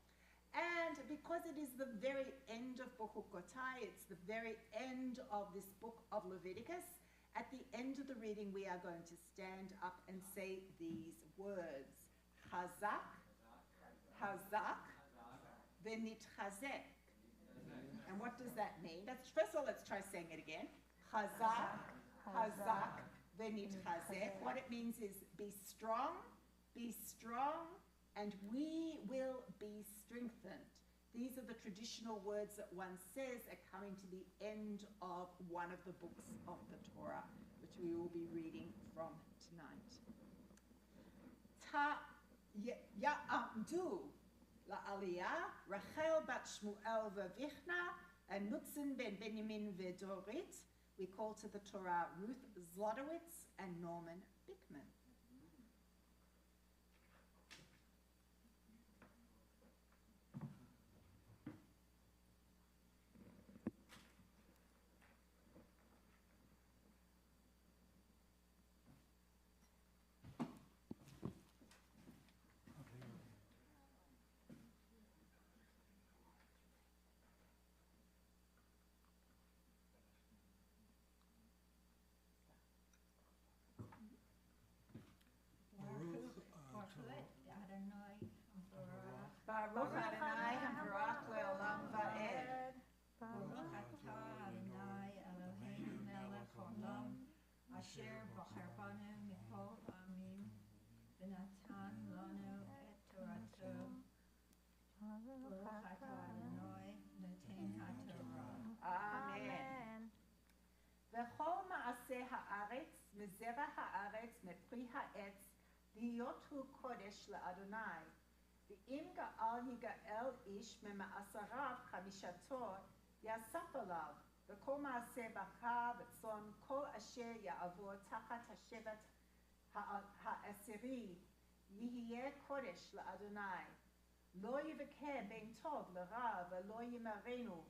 Speaker 2: And because it is the very end of Behukotai, it's the very end of this book of Leviticus, at the end of the reading we are going to stand up and say these words. Chazak, Hazak, Venitchazek. And what does that mean? First of all, let's try saying it again. Chazak, Hazak, Venitchazek. What it means is be strong, and we will be strengthened. These are the traditional words that one says are coming to the end of one of the books of the Torah, which we will be reading from tonight. Ya'amdu la'aliyah, Rachel bat Shmuel v'Vichna, and Nutzen ben Benjamin v'Dorit. We call to the Torah Ruth Zlotowitz and Norman Bickman. Baruch Adonai Hamvarach Le'olam Va'ed.
Speaker 5: Baruch atah Adonai Eloheinu melech haolam, asher bacharbanu mikol ha'amim, v'natan lanu et torato. Baruch atah Adonai noten haTorah.
Speaker 2: Amen. V'chol ma'aseh ha'aretz, mezerah ha'aretz, mepri ha'etz, להיות הוא קודש לאדוני. ואם גאל יגאל איש ממעשריו חמישתו, יאסף עליו, וכל מעשה בקר וצאן, כל אשר יעבור תחת השבט העשירי, יהיה קודש לאדוני. לא יבקר בין טוב לרע ולא ימרנו,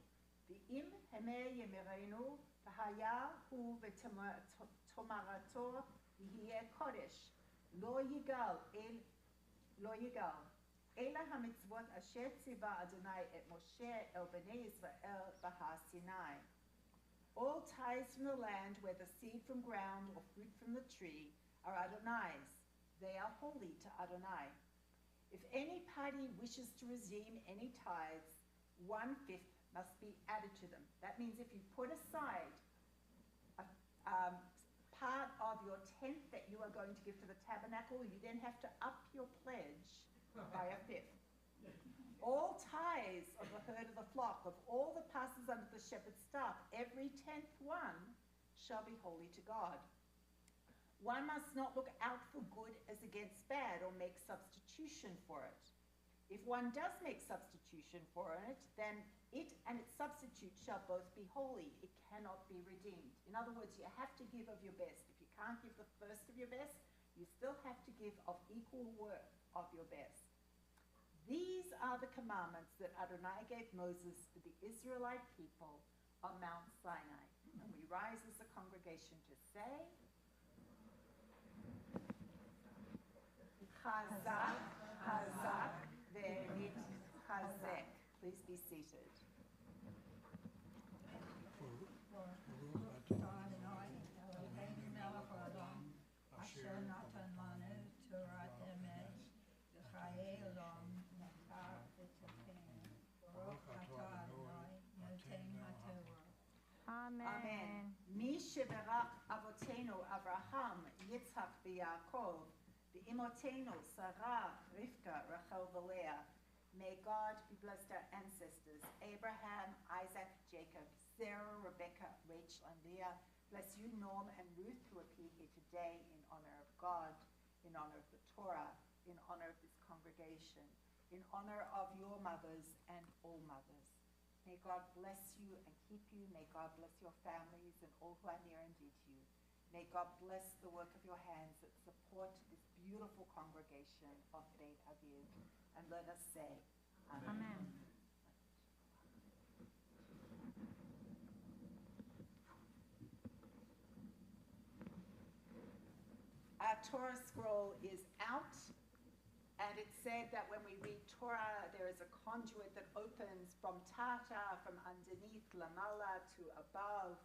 Speaker 2: ואם המר ימרנו, והיה הוא ותמרתו, יהיה קודש. לא יגאל. אלא המצוות אשר ציווה אדוני את משה אל בני ישראל בהר סיני. All tithes from the land, whether seed from ground or fruit from the tree, are Adonai's. They are holy to Adonai. If any party wishes to redeem any tithes, 1/5 must be added to them. That means if you put aside part of your 10th that you are going to give to the tabernacle, you then have to up your pledge by 1/5. All tithes of the herd of the flock, of all that passes under the shepherd's staff, every 10th one shall be holy to God. One must not look out for good as against bad or make substitution for it. If one does make substitution for it, then it and its substitute shall both be holy. It cannot be redeemed. In other words, you have to give of your best. If you can't give the first of your best, you still have to give of equal worth of your best. These are are the commandments that Adonai gave Moses for the Israelite people on Mount Sinai. And we rise as a congregation to say, Chazak, Chazak, ve'enit chazek. Please be seated.
Speaker 1: Amen.
Speaker 2: Mi sheberach avotenu Avraham, Yitzhak v'Yaakov, v'imotenu Sarah, Rivka, Rachel v'Leah. May God be blessed our ancestors, Abraham, Isaac, Jacob, Sarah, Rebecca, Rachel, and Leah. Bless you, Norm and Ruth, who appear here today in honor of God, in honor of the Torah, in honor of this congregation, in honor of your mothers and all mothers. May God bless you and keep you. May God bless your families and all who are near and dear to you. May God bless the work of your hands that support this beautiful congregation of Beit Aviv. And let us say, Amen.
Speaker 1: Amen.
Speaker 2: Our Torah scroll is out, and it's said that when we read Torah, there is a conduit that opens from Tata, from underneath, Lamala to above.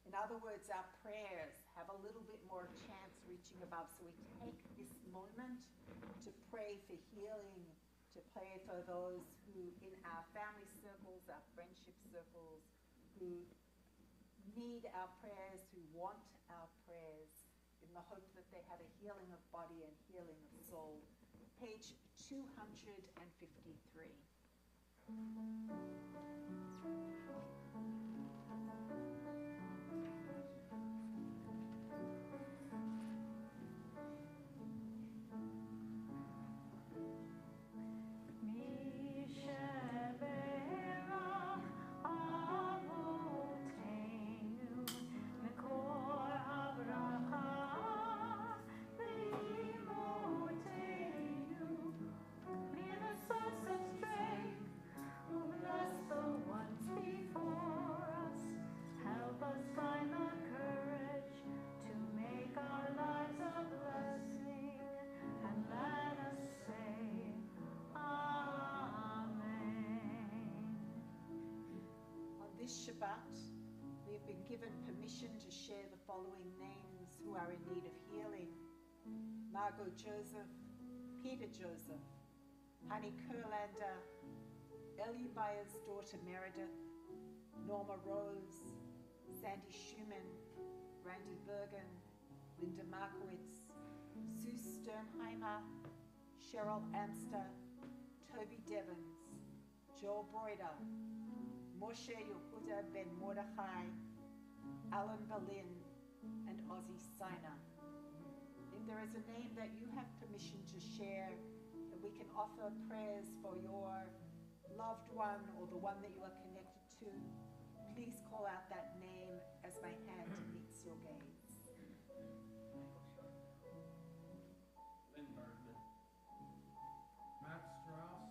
Speaker 2: In other words, our prayers have a little bit more chance reaching above. So we take this moment to pray for healing, to pray for those who in our family circles, our friendship circles, who need our prayers, who want our prayers, in the hope that they have a healing of body and healing of soul. Page 253. This Shabbat, we have been given permission to share the following names who are in need of healing. Margot Joseph, Peter Joseph, Honey Kurlander, Ellie Byers' daughter Meredith, Norma Rose, Sandy Schumann, Randy Bergen, Linda Markowitz, Sue Sternheimer, Cheryl Amster, Toby Devons, Joel Broider, Moshe Yehuda Ben Mordechai, Alan Berlin, and Ozzy Siner. If there is a name that you have permission to share, that we can offer prayers for your loved one or the one that you are connected to, please call out that name as my hand meets your gaze.
Speaker 7: Lynn Bergman.
Speaker 4: Matt Strauss,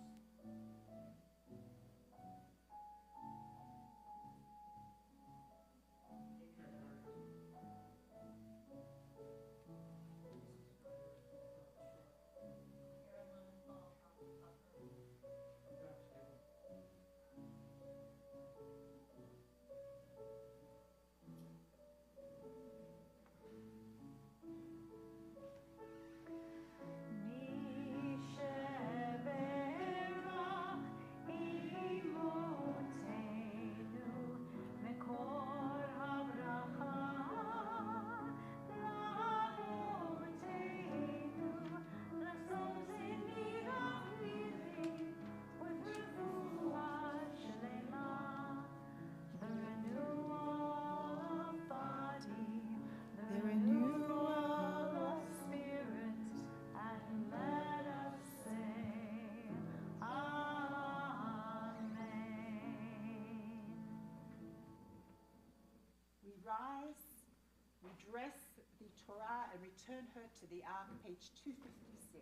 Speaker 2: Dress the Torah and return her to the ark, page 256.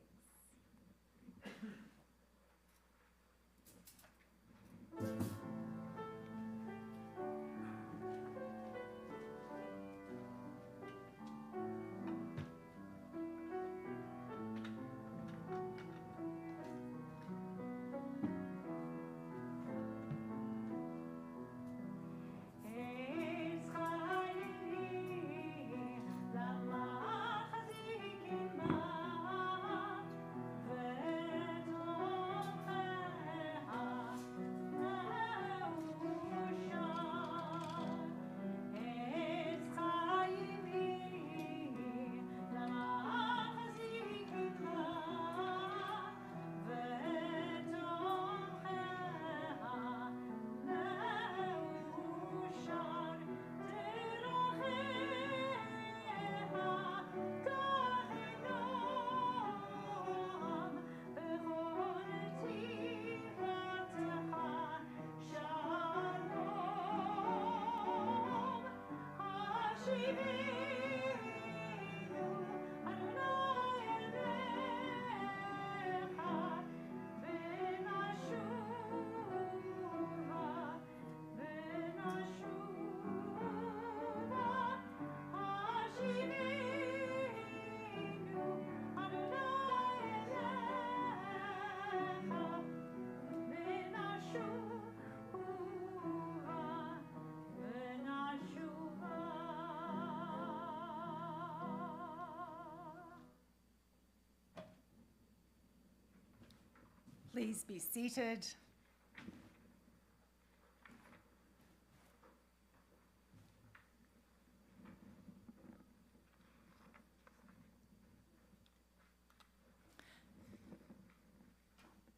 Speaker 3: Please be seated.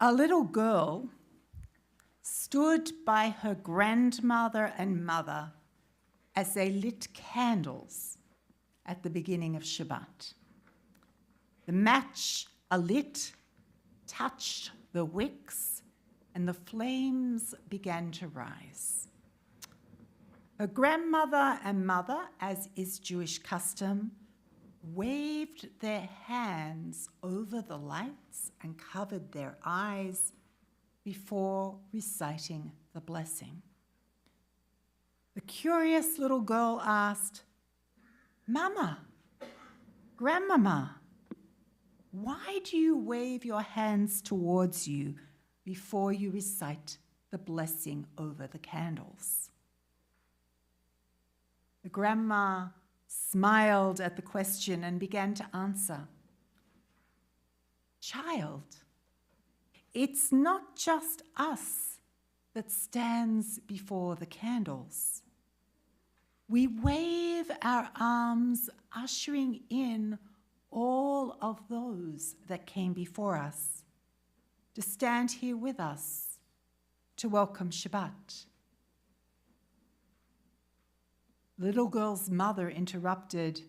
Speaker 3: A little girl stood by her grandmother and mother as they lit candles at the beginning of Shabbat. The match alit touched the wicks, and the flames began to rise. Her grandmother and mother, as is Jewish custom, waved their hands over the lights and covered their eyes before reciting the blessing. The curious little girl asked, "Mama, Grandmama, why do you wave your hands towards you before you recite the blessing over the candles?" The grandma smiled at the question and began to answer. "Child, it's not just us that stands before the candles. We wave our arms, ushering in all of those that came before us to stand here with us to welcome Shabbat." Little girl's mother interrupted,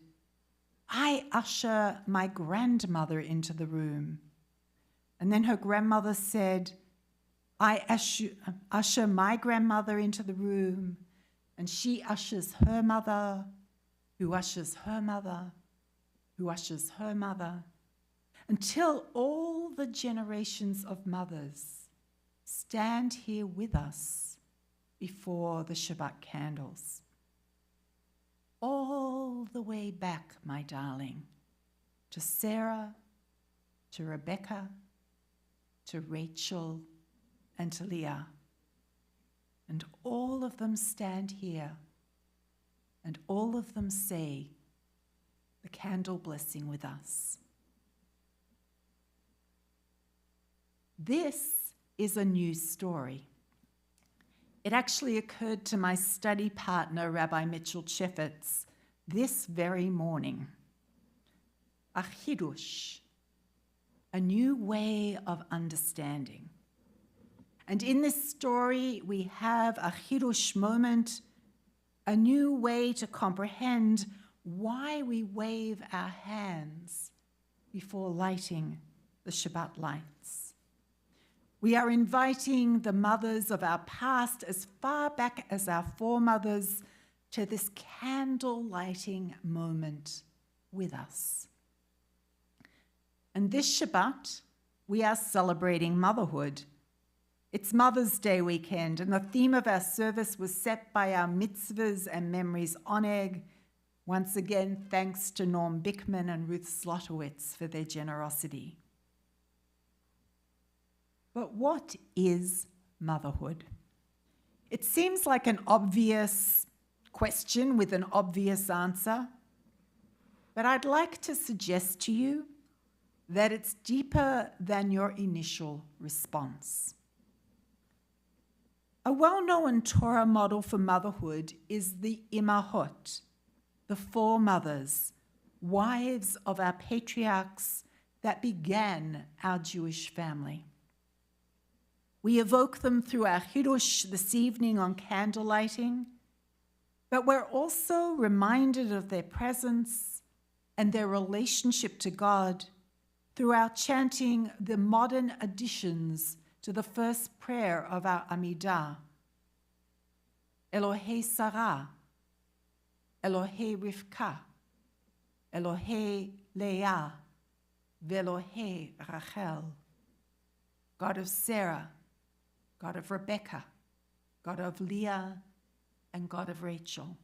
Speaker 3: "I usher my grandmother into the room." And then her grandmother said, "I usher my grandmother into the room." And she ushers her mother, who ushers her mother, who ushers her mother, until all the generations of mothers stand here with us before the Shabbat candles. All the way back, my darling, to Sarah, to Rebecca, to Rachel, and to Leah. And all of them stand here, and all of them say the candle blessing with us. This is a new story. It actually occurred to my study partner, Rabbi Mitchell Chefetz, this very morning. A chidush, a new way of understanding. And in this story, we have a chidush moment, a new way to comprehend why we wave our hands before lighting the Shabbat lights. We are inviting the mothers of our past as far back as our foremothers to this candle lighting moment with us. And this Shabbat, we are celebrating motherhood. It's Mother's Day weekend, and the theme of our service was set by our mitzvahs and memories oneg. Once again, thanks to Norm Bickman and Ruth Slotowitz for their generosity. But what is motherhood? It seems like an obvious question with an obvious answer, but I'd like to suggest to you that it's deeper than your initial response. A well-known Torah model for motherhood is the imahot, the four mothers, wives of our patriarchs that began our Jewish family. We evoke them through our Hidush this evening on candle lighting, but we're also reminded of their presence and their relationship to God through our chanting the modern additions to the first prayer of our Amidah, Elohei Sarah, Elohei Rivka, Elohei Leah, Velohei Rachel, God of Sarah, God of Rebekah, God of Leah, and God of Rachel.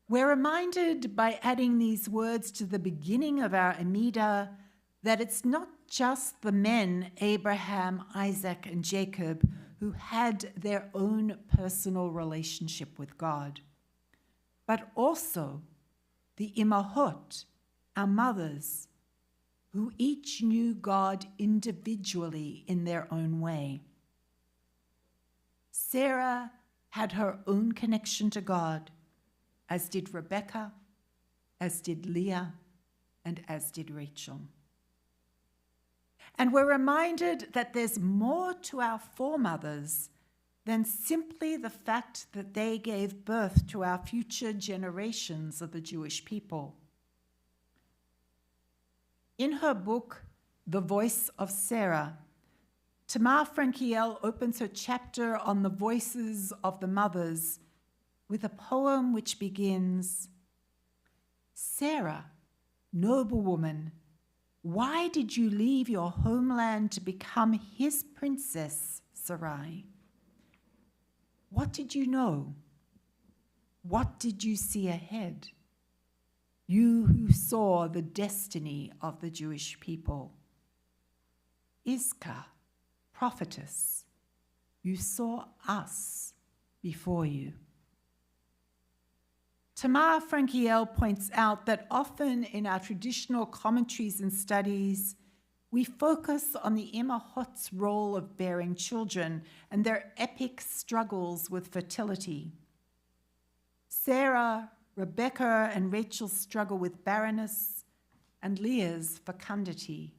Speaker 3: We're reminded by adding these words to the beginning of our Amidah that it's not just the men, Abraham, Isaac, and Jacob, who had their own personal relationship with God, but also the Imahot, our mothers, who each knew God individually in their own way. Sarah had her own connection to God, as did Rebekah, as did Leah, and as did Rachel. And we're reminded that there's more to our foremothers than simply the fact that they gave birth to our future generations of the Jewish people. In her book, The Voice of Sarah, Tamar Frankiel opens her chapter on the voices of the mothers with a poem which begins, "Sarah, noble woman, why did you leave your homeland to become his princess, Sarai? What did you know? What did you see ahead? You who saw the destiny of the Jewish people. Isca, prophetess, you saw us before you." Tamar Frankiel points out that often in our traditional commentaries and studies, we focus on the Imahot's role of bearing children and their epic struggles with fertility. Sarah, Rebekah, and Rachel's struggle with barrenness, and Leah's fecundity.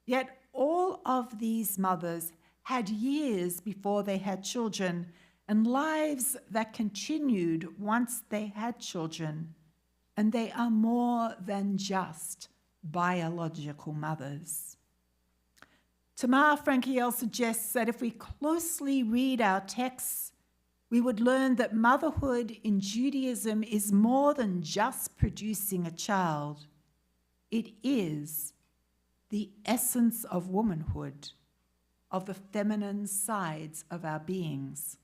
Speaker 3: Yet all of these mothers had years before they had children and lives that continued once they had children, and they are more than just biological mothers. Tamar Frankiel suggests that if we closely read our texts, we would learn that motherhood in Judaism is more than just producing a child. It is the essence of womanhood, of the feminine sides of our beings.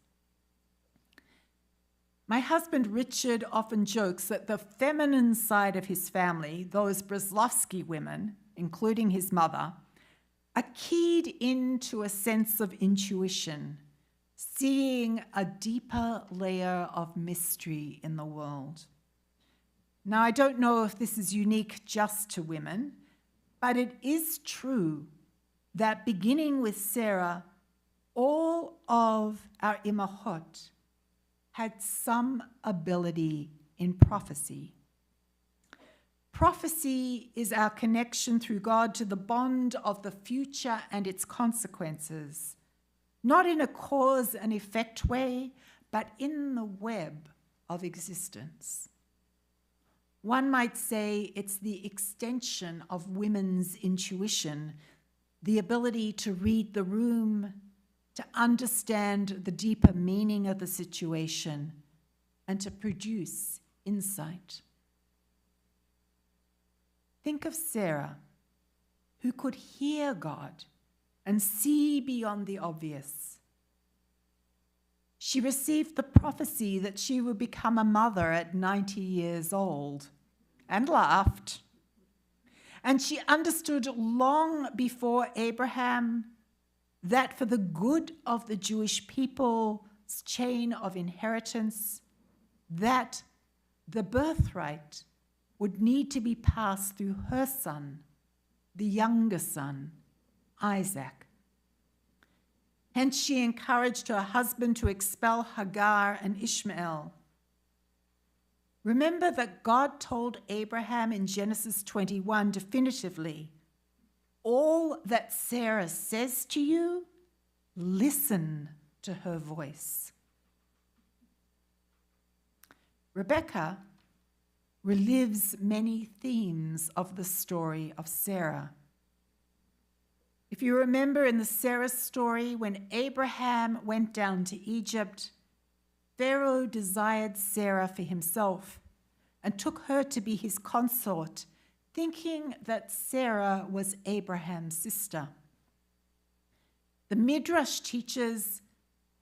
Speaker 3: My husband Richard often jokes that the feminine side of his family, those Breslovsky women, including his mother, are keyed into a sense of intuition, seeing a deeper layer of mystery in the world. Now, I don't know if this is unique just to women, but it is true that beginning with Sarah, all of our Imahot had some ability in prophecy. Prophecy is our connection through God to the bond of the future and its consequences, not in a cause and effect way, but in the web of existence. One might say it's the extension of women's intuition, the ability to read the room, to understand the deeper meaning of the situation, and to produce insight. Think of Sarah, who could hear God and see beyond the obvious. She received the prophecy that she would become a mother at 90 years old and laughed. And she understood long before Abraham that for the good of the Jewish people's chain of inheritance, that the birthright would need to be passed through her son, the younger son, Isaac. Hence, she encouraged her husband to expel Hagar and Ishmael. Remember that God told Abraham in Genesis 21 definitively, "All that Sarah says to you, listen to her voice." Rebekah relives many themes of the story of Sarah. If you remember in the Sarah story, when Abraham went down to Egypt, Pharaoh desired Sarah for himself and took her to be his consort, thinking that Sarah was Abraham's sister. The Midrash teaches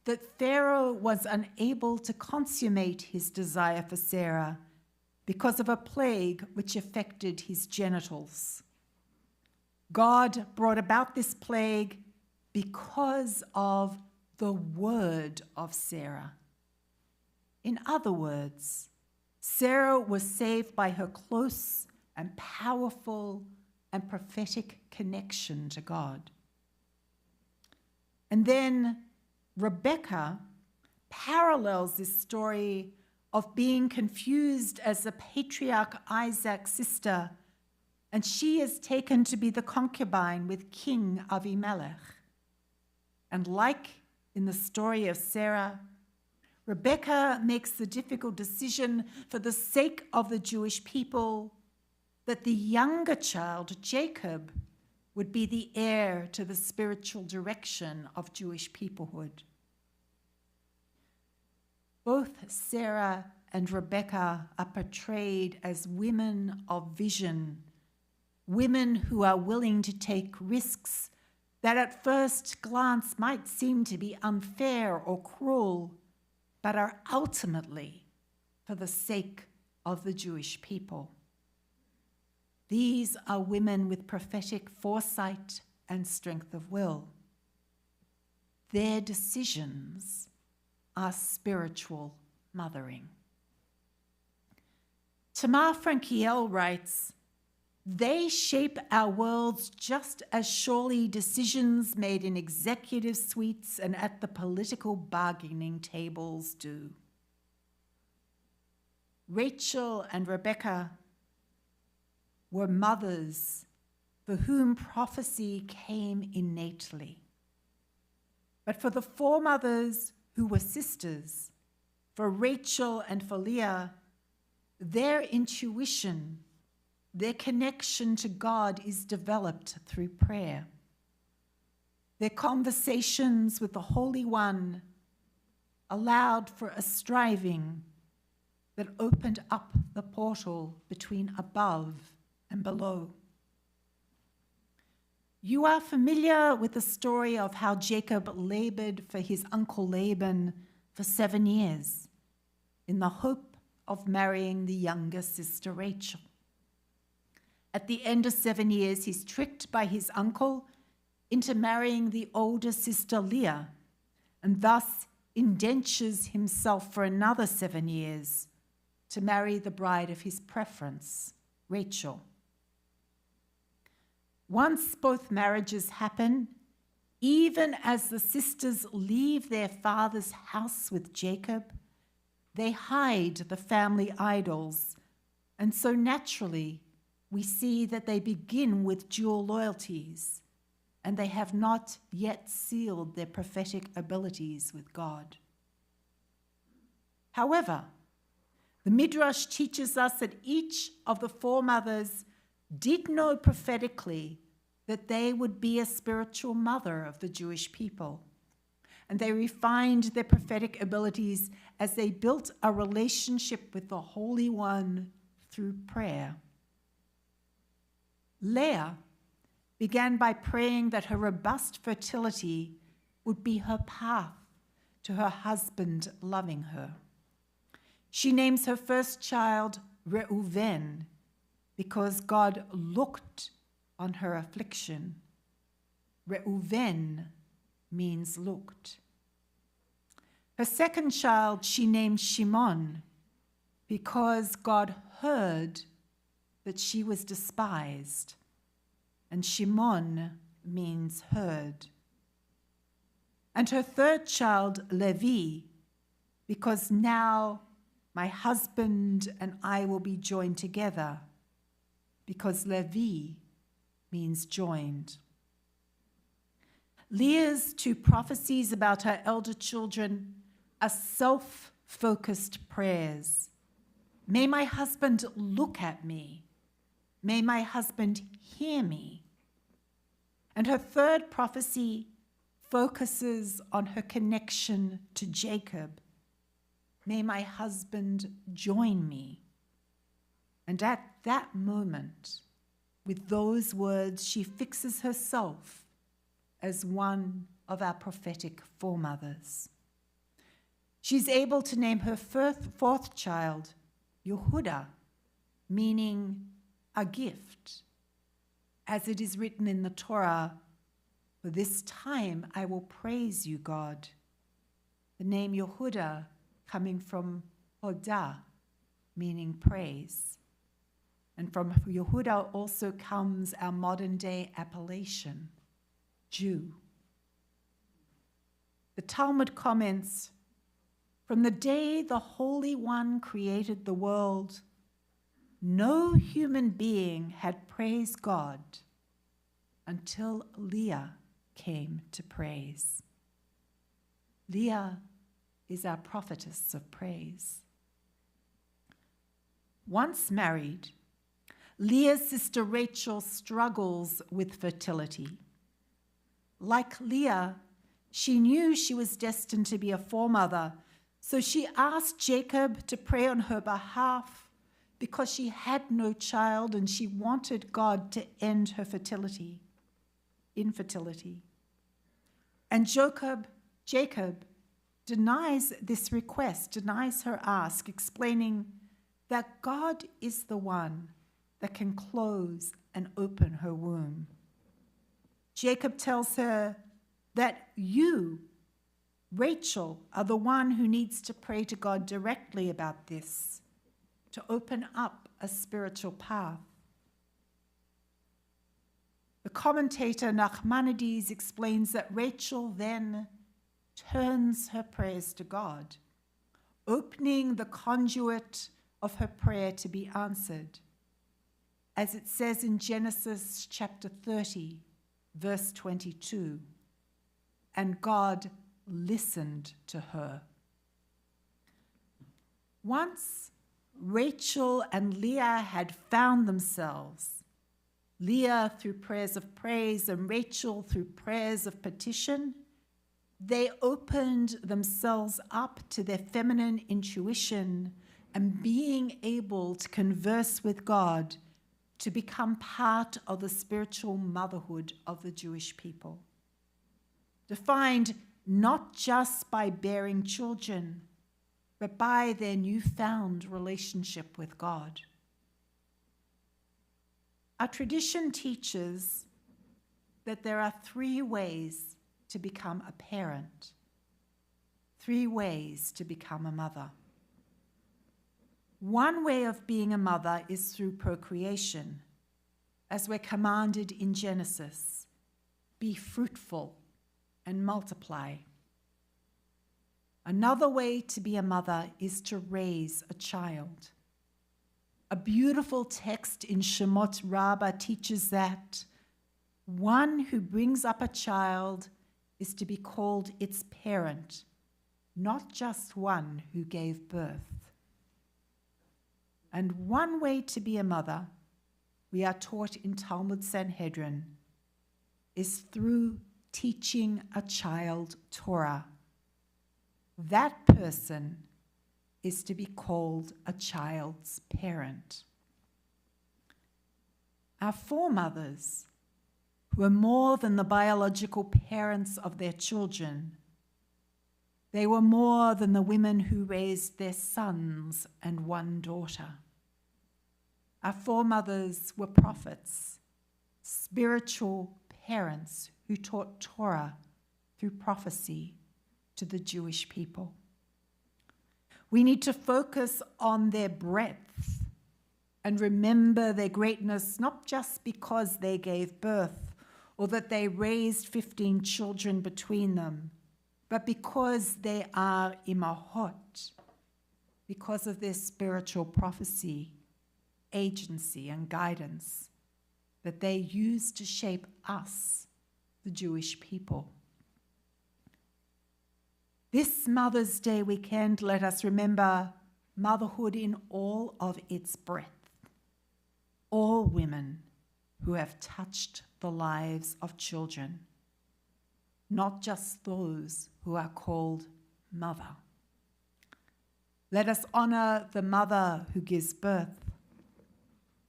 Speaker 3: that Pharaoh was unable to consummate his desire for Sarah because of a plague which affected his genitals. God brought about this plague because of the word of Sarah. In other words, Sarah was saved by her close and powerful and prophetic connection to God. And then Rebecca parallels this story of being confused as the patriarch Isaac's sister, and she is taken to be the concubine with King Avimelech. And like in the story of Sarah, Rebecca makes the difficult decision for the sake of the Jewish people that the younger child, Jacob, would be the heir to the spiritual direction of Jewish peoplehood. Both Sarah and Rebecca are portrayed as women of vision, women who are willing to take risks that at first glance might seem to be unfair or cruel, but are ultimately for the sake of the Jewish people. These are women with prophetic foresight and strength of will. Their decisions are spiritual mothering. Tamar Frankiel writes, "They shape our worlds just as surely decisions made in executive suites and at the political bargaining tables do." Rachel and Rebecca were mothers for whom prophecy came innately. But for the foremothers who were sisters, for Rachel and for Leah, their intuition, their connection to God is developed through prayer. Their conversations with the Holy One allowed for a striving that opened up the portal between above and below. You are familiar with the story of how Jacob labored for his uncle Laban for 7 years in the hope of marrying the younger sister Rachel. At the end of 7 years, he's tricked by his uncle into marrying the older sister Leah, and thus indentures himself for another 7 years to marry the bride of his preference, Rachel. Once both marriages happen, even as the sisters leave their father's house with Jacob, they hide the family idols, and so naturally we see that they begin with dual loyalties, and they have not yet sealed their prophetic abilities with God. However, the Midrash teaches us that each of the foremothers did know prophetically that they would be a spiritual mother of the Jewish people, and they refined their prophetic abilities as they built a relationship with the Holy One through prayer. Leah began by praying that her robust fertility would be her path to her husband loving her. She names her first child Reuven because God looked on her affliction. Reuven means looked. Her second child she named Shimon because God heard that she was despised, and Shimon means heard. And her third child, Levi, because now my husband and I will be joined together, because Levi means joined. Leah's two prophecies about her elder children are self-focused prayers. May my husband look at me. May my husband hear me. And her third prophecy focuses on her connection to Jacob. may my husband join me. And at that moment, with those words, she fixes herself as one of our prophetic foremothers. She's able to name her fourth child Yehuda, meaning a gift. As it is written in the Torah, for this time I will praise you, God. The name Yehuda coming from Hodah, meaning praise. And from Yehuda also comes our modern day appellation, Jew. The Talmud comments, from the day the Holy One created the world, no human being had praised God until Leah came to praise. Leah is our prophetess of praise. Once married, Leah's sister Rachel struggles with fertility. Like Leah, she knew she was destined to be a foremother, so she asked Jacob to pray on her behalf because she had no child and she wanted God to end her infertility. And Jacob denies this request, denies her ask, explaining that God is the one that can close and open her womb. Jacob tells her that you, Rachel, are the one who needs to pray to God directly about this, to open up a spiritual path. The commentator Nachmanides explains that Rachel then turns her prayers to God, opening the conduit of her prayer to be answered. As it says in Genesis chapter 30, verse 22, and God listened to her. Once Rachel and Leah had found themselves, Leah through prayers of praise and Rachel through prayers of petition, they opened themselves up to their feminine intuition and being able to converse with God to become part of the spiritual motherhood of the Jewish people. Defined not just by bearing children, but by their newfound relationship with God. Our tradition teaches that there are 3 ways to become a parent, 3 ways to become a mother. One way of being a mother is through procreation, as we're commanded in Genesis, be fruitful and multiply. Another way to be a mother is to raise a child. A beautiful text in Shemot Rabbah teaches that one who brings up a child is to be called its parent, not just one who gave birth. And one way to be a mother, we are taught in Talmud Sanhedrin, is through teaching a child Torah. That person is to be called a child's parent. Our foremothers were more than the biological parents of their children. They were more than the women who raised their sons and one daughter. Our foremothers were prophets, spiritual parents who taught Torah through prophecy to the Jewish people. We need to focus on their breadth and remember their greatness, not just because they gave birth or that they raised 15 children between them, but because they are imahot, because of their spiritual prophecy, agency, and guidance that they use to shape us, the Jewish people. This Mother's Day weekend, let us remember motherhood in all of its breadth. All women who have touched the lives of children, not just those who are called mother. Let us honor the mother who gives birth.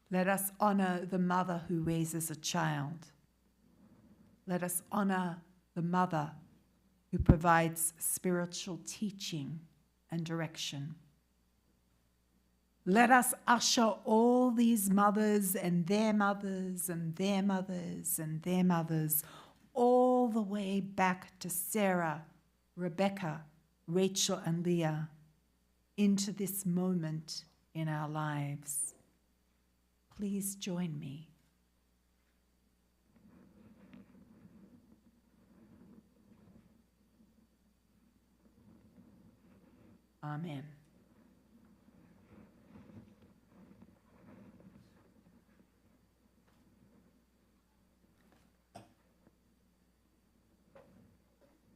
Speaker 3: Let us honor the mother who raises a child. Let us honor the mother who provides spiritual teaching and direction. Let us usher all these mothers and their mothers and their mothers and their mothers all the way back to Sarah, Rebecca, Rachel, and Leah into this moment in our lives. Please join me. Amen.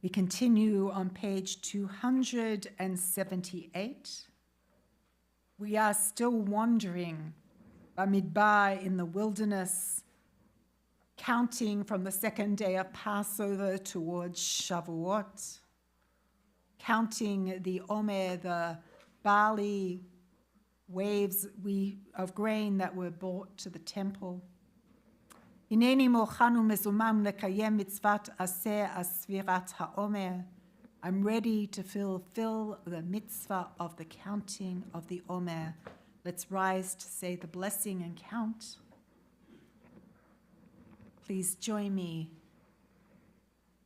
Speaker 3: We continue on page 278. We are still wandering Bamidbar in the wilderness, counting from the second day of Passover towards Shavuot, counting the Omer, the barley waves of grain that were brought to the temple. Hineni mochanu mezumam lekayem mitzvat aseh asvirat haomer. I'm ready to fulfill the mitzvah of the counting of the Omer. Let's rise to say the blessing and count. Please join me.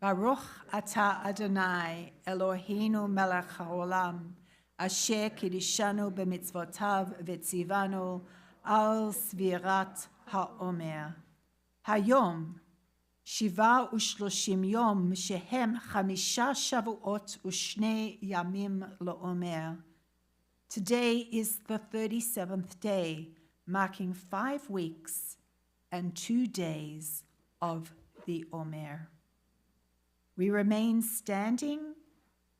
Speaker 3: Baruch atah Adonai Eloheinu melech haolam asher kiddushanu b'mitzvotav v'tzivanu al svirat haomer. Hayom shiva u'shloshim yom shehem chamisha shavuot u'shnei yamim la'omer. Today is the 37th day, marking 5 weeks and 2 days of the Omer. We remain standing.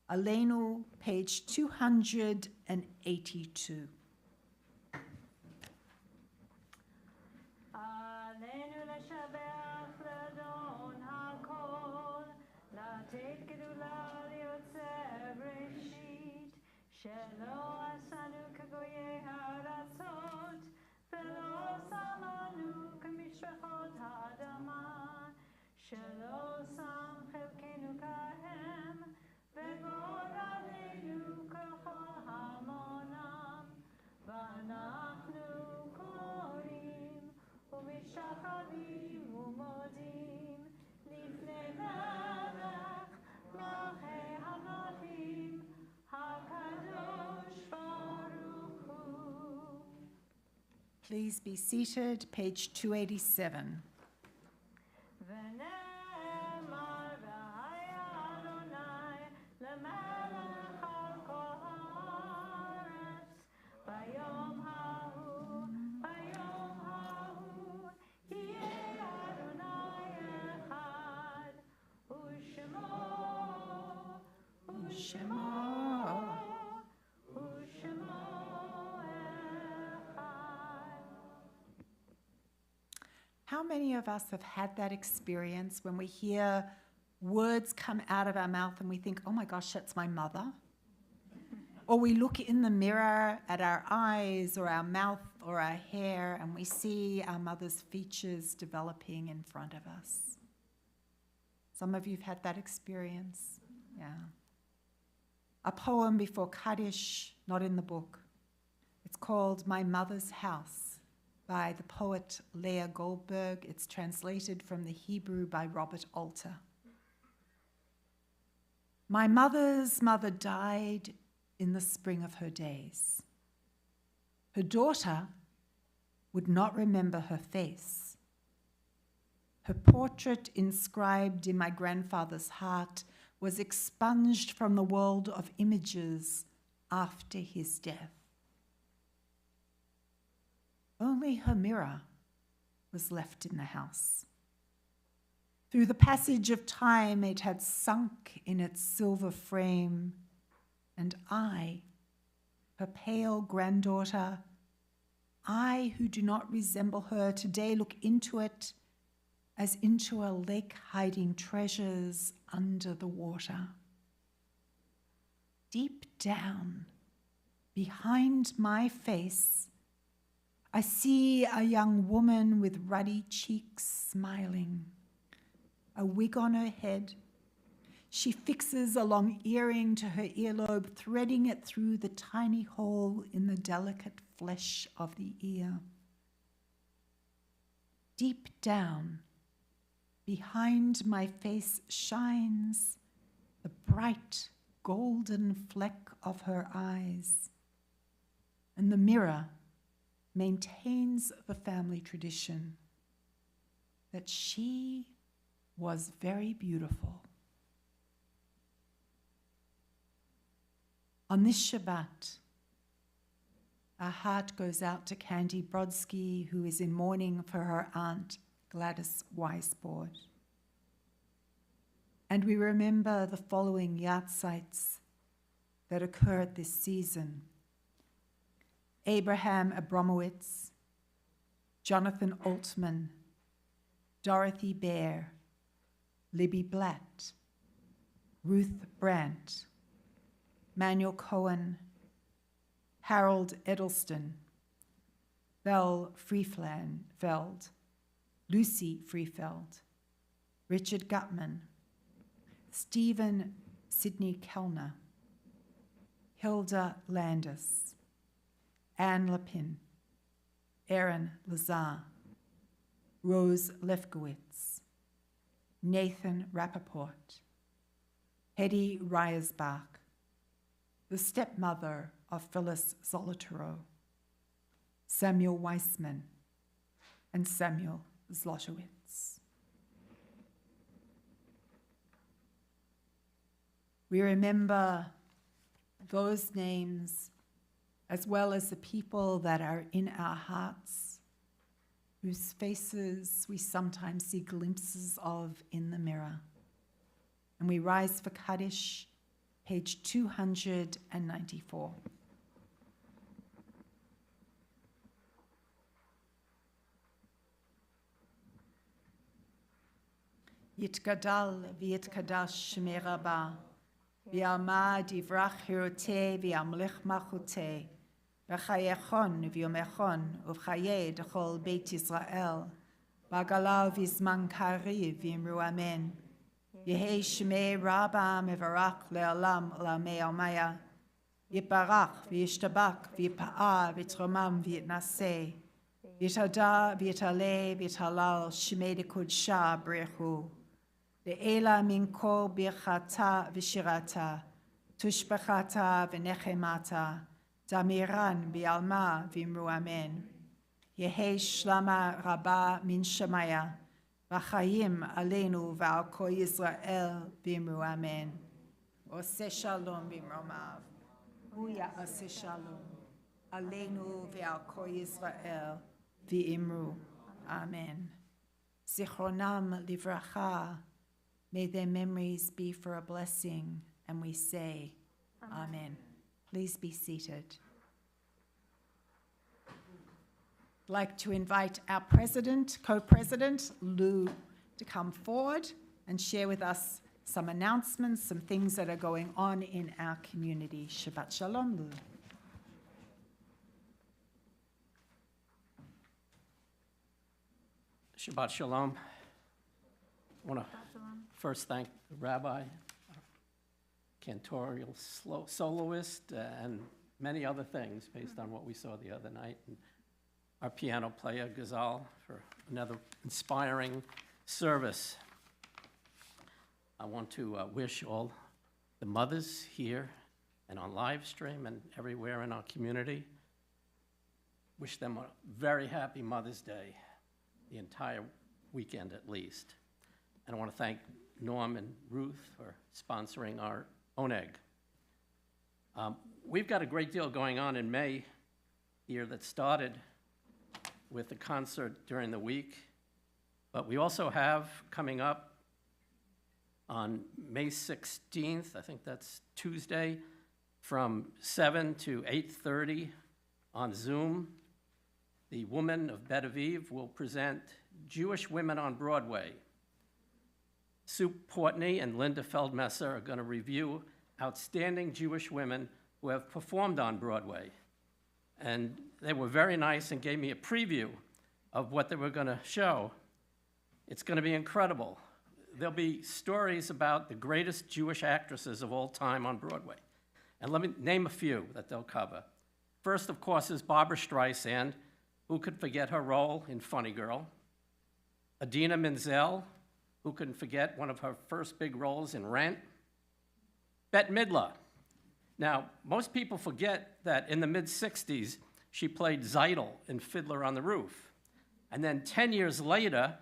Speaker 3: Aleinu, page 282.
Speaker 1: עלינו לשבח לאדון הכל, לתת גדולה ליוצר בראשית, שלא עשנו כגויי הארצות, ולא שמנו כמשפחות האדמה, שלא שם חלקנו כהם, וגורלנו ככל המונם, ואנחנו קוראים ומשחרים ומודים לפני מלך מלכי המלכים הקדוש ברוך הוא.
Speaker 3: Please be seated, page 287.
Speaker 1: ונאמר והיה אדוני למלך על כל הארץ ביום ההוא יהיה אדוני אחד ושמו אחד.
Speaker 3: How many of us have had that experience when we hear words come out of our mouth and we think, oh my gosh, that's my mother? Or we look in the mirror at our eyes or our mouth or our hair and we see our mother's features developing in front of us. Some of you have had that experience. Yeah. A poem before Kaddish, not in the book. It's called My Mother's House by the poet Leah Goldberg. It's translated from the Hebrew by Robert Alter. My mother's mother died in the spring of her days. Her daughter would not remember her face. Her portrait inscribed in my grandfather's heart was expunged from the world of images after his death. Only her mirror was left in the house. Through the passage of time, it had sunk in its silver frame, and I, her pale granddaughter, I who do not resemble her, today look into it as into a lake hiding treasures under the water. Deep down, behind my face, I see a young woman with ruddy cheeks smiling, a wig on her head. She fixes a long earring to her earlobe, threading it through the tiny hole in the delicate flesh of the ear. Deep down, behind my face shines the bright golden fleck of her eyes, and the mirror maintains the family tradition that she was very beautiful. On this Shabbat, our heart goes out to Candy Brodsky, who is in mourning for her aunt, Gladys Weisbord. And we remember the following yahrzeits that occurred this season: Abraham Abramowitz, Jonathan Altman, Dorothy Baer, Libby Blatt, Ruth Brandt, Manuel Cohen, Harold Edelston, Belle Freefeld, Lucy Freefeld, Richard Gutman, Stephen Sidney Kellner, Hilda Landis, Anne Lapin, Aaron Lazar, Rose Lefkowitz, Nathan Rappaport, Hedy Ryersbach, the stepmother of Phyllis Zolotaro, Samuel Weissman, and Samuel Zlotowitz. We remember those names as well as the people that are in our hearts, whose faces we sometimes see glimpses of in the mirror. And we rise for Kaddish, page 294. Yitgadal v'yitkadash shmei Rabbah, v'yamad yivrach hiroteh v'yamlech malchuteh, v'chayechon v'yomechon uv'chayeh d'chol Beit Yisrael, v'agalav v'zman kariv v'imru amen. Yehei shmei Rabbah mevarach le'olam olamei omaya, yiparach v'yishtabak v'yipa'a v'yitromam v'yitnaseh, v'yitada v'yitaleh v'yitalal shmei dekodsha brechu. Le'ela min kol birchata v'shirata, tushbachata v'nechemata, damiran bi'alma v'imru amen. Yehei shlama rabba min shamaya, v'chayim aleinu v'al kol Yisrael v'imru amen. Oseh shalom b'mromav, uya oseh shalom, aleinu v'al kol Yisrael v'imru amen. Zichronam livracha, may their memories be for a blessing, and we say, Amen. Please be seated. I'd like to invite our president, co-president, Lou, to come forward and share with us some announcements, some things that are going on in our community. Shabbat Shalom, Lou.
Speaker 8: Shabbat Shalom. I want to first thank the rabbi, cantorial soloist, and many other things based on what we saw the other night. And our piano player, Gazal, for another inspiring service. I want to wish all the mothers here and on live stream and everywhere in our community, wish them a very happy Mother's Day, the entire weekend at least. And I want to thank Norm and Ruth for sponsoring our Oneg. We've got a great deal going on in May here that started with the concert during the week, but we also have coming up on May 16th, I think that's Tuesday, from 7 to 8:30 on Zoom. The Women of Bet Aviv will present Jewish Women on Broadway. Sue Portney and Linda Feldmesser are going to review outstanding Jewish women who have performed on Broadway. And they were very nice and gave me a preview of what they were going to show. It's going to be incredible. There'll be stories about the greatest Jewish actresses of all time on Broadway. And let me name a few that they'll cover. First, of course, is Barbra Streisand. Who could forget her role in Funny Girl? Idina Menzel. Who couldn't forget one of her first big roles in Rent? Bette Midler. Now, most people forget that in the mid-'60s, she played Zeidel in Fiddler on the Roof. And then 10 years later,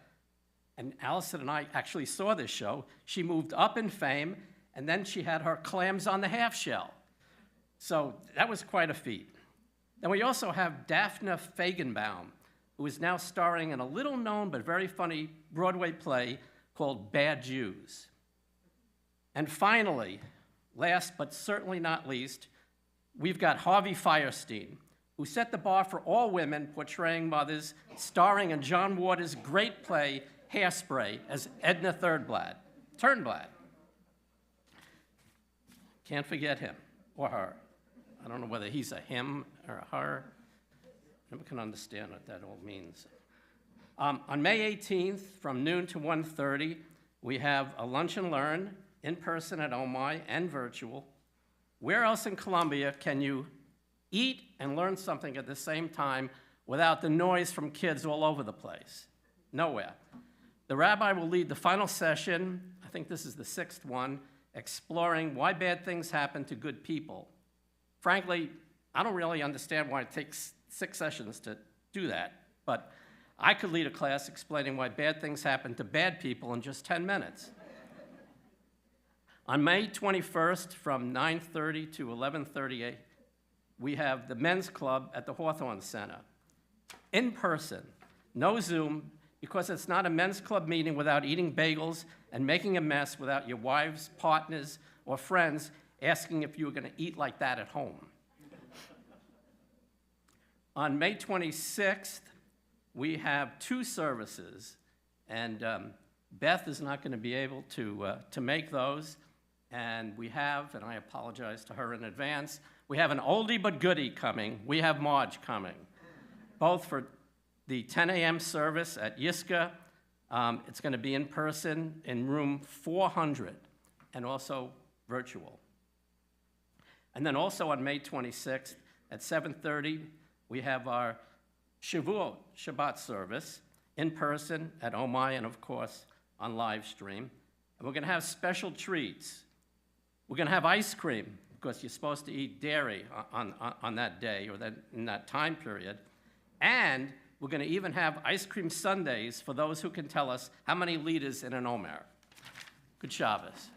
Speaker 8: and Allison and I actually saw this show, she moved up in fame, and then she had her Clams on the Half Shell. So that was quite a feat. Then we also have Daphne Feigenbaum, who is now starring in a little-known but very funny Broadway play called Bad Jews. And finally, last but certainly not least, we've got Harvey Fierstein, who set the bar for all women portraying mothers, starring in John Waters' great play, Hairspray, as Edna Turnblad. Can't forget him, or her. I don't know whether he's a him or a her. Never can understand what that all means. On May 18th, from noon to 1:30, we have a lunch and learn in person at OMI and virtual. Where else in Columbia can you eat and learn something at the same time without the noise from kids all over the place? Nowhere. The rabbi will lead the final session, I think this is the 6th one, exploring why bad things happen to good people. Frankly, I don't really understand why it takes 6 sessions to do that, but I could lead a class explaining why bad things happen to bad people in just 10 minutes. On May 21st, from 9:30 to 11:30, we have the men's club at the Hawthorne Center. In person, no Zoom, because it's not a men's club meeting without eating bagels and making a mess without your wives, partners, or friends asking if you were going to eat like that at home. On May 26th, we have 2 services, and Beth is not going to be able to make those. And we have, and I apologize to her in advance, we have an oldie but goodie coming. We have Marge coming, both for the 10 a.m. service at Yiska. It's going to be in person in room 400, and also virtual. And then also on May 26th at 7:30, we have our Shavuot Shabbat service in person at OMI and, of course, on live stream. And we're going to have special treats. We're going to have ice cream, because you're supposed to eat dairy on that day or in that time period. And we're going to even have ice cream sundaes for those who can tell us how many liters in an Omer. Good Shabbos.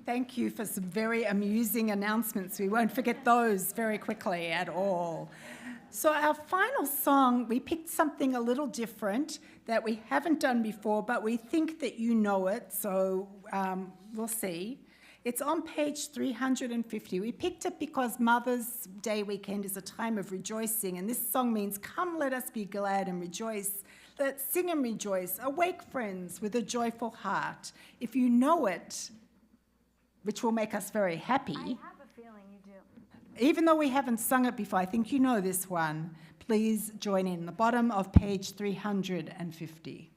Speaker 3: Thank you for some very amusing announcements. We won't forget those very quickly at all. So our final song, we picked something a little different that we haven't done before, but we think that you know it, so we'll see. It's on page 350. We picked it because Mother's Day weekend is a time of rejoicing, and this song means, "Come, let us be glad and rejoice. Let's sing and rejoice. Awake, friends, with a joyful heart." If you know it, which will make us very happy.
Speaker 1: I have a feeling you do.
Speaker 3: Even though we haven't sung it before, I think you know this one. Please join in. The bottom of page 350.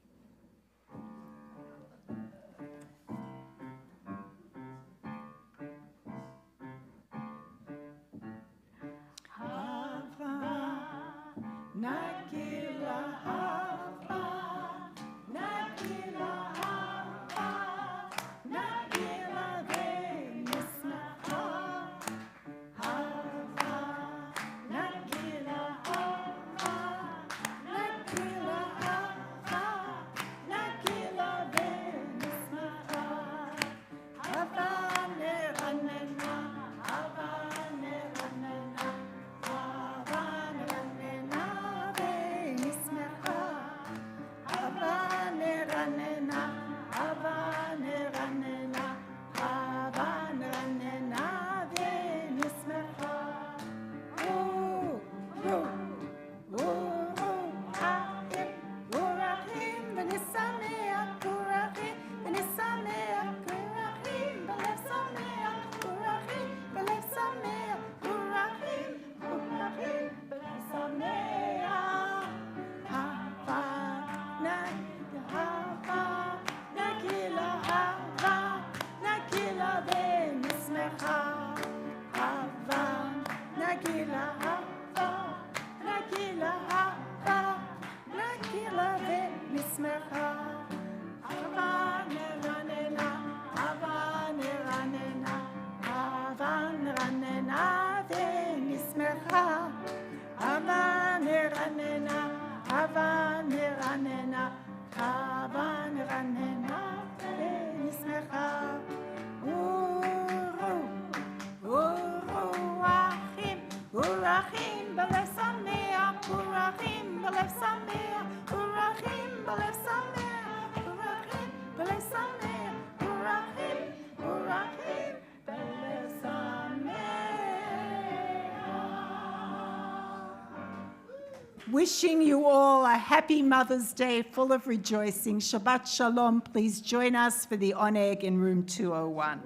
Speaker 3: ונהנה ונשמחה. ורוחים, ורחים בלב שמח, ורחים בלב שמח, ורחים בלב שמח, ורחים בלב שמח, ורחים, ורחים בלב שמח. Wishing you all a happy Mother's Day full of rejoicing. Shabbat Shalom. Please join us for the oneg in room 201.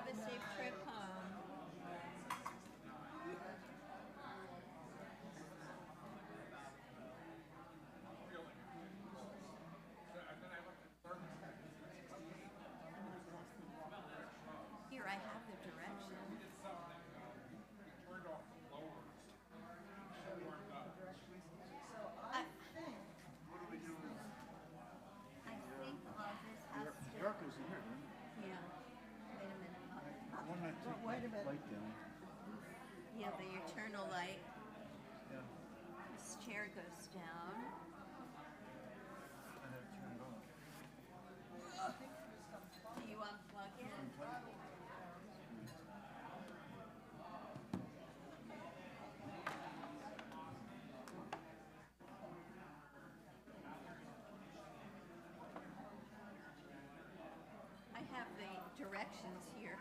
Speaker 5: a safe trip home. Here, I have the directions. I think all this has to.
Speaker 9: Darker's in here, isn't
Speaker 5: Yeah. Wait a minute.
Speaker 9: it? One that takes
Speaker 5: Wait a
Speaker 9: the
Speaker 5: minute.
Speaker 9: light down.
Speaker 5: Yeah, the eternal light.
Speaker 9: Yeah.
Speaker 5: This chair goes down.
Speaker 9: I have to turn it off.
Speaker 5: Do you unplug it? I have the directions here.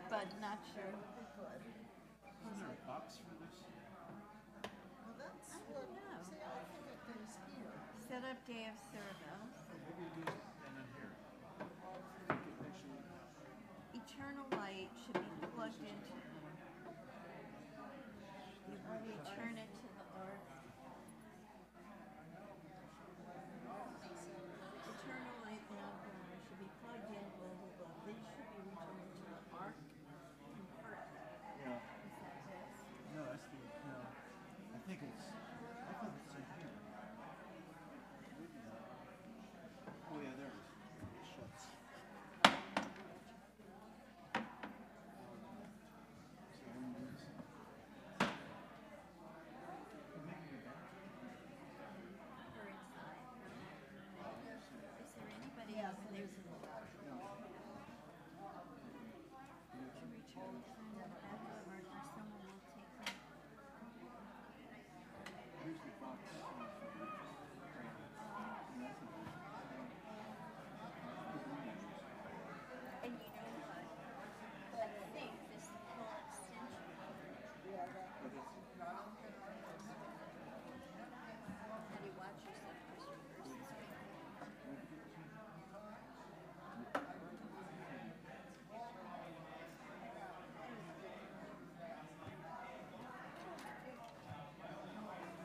Speaker 5: But not sure.
Speaker 9: Isn't there a box for this?
Speaker 5: I don't know. Set up day of service.
Speaker 9: Maybe it is, and then here. Actually,
Speaker 5: Eternal light should be plugged into the eternity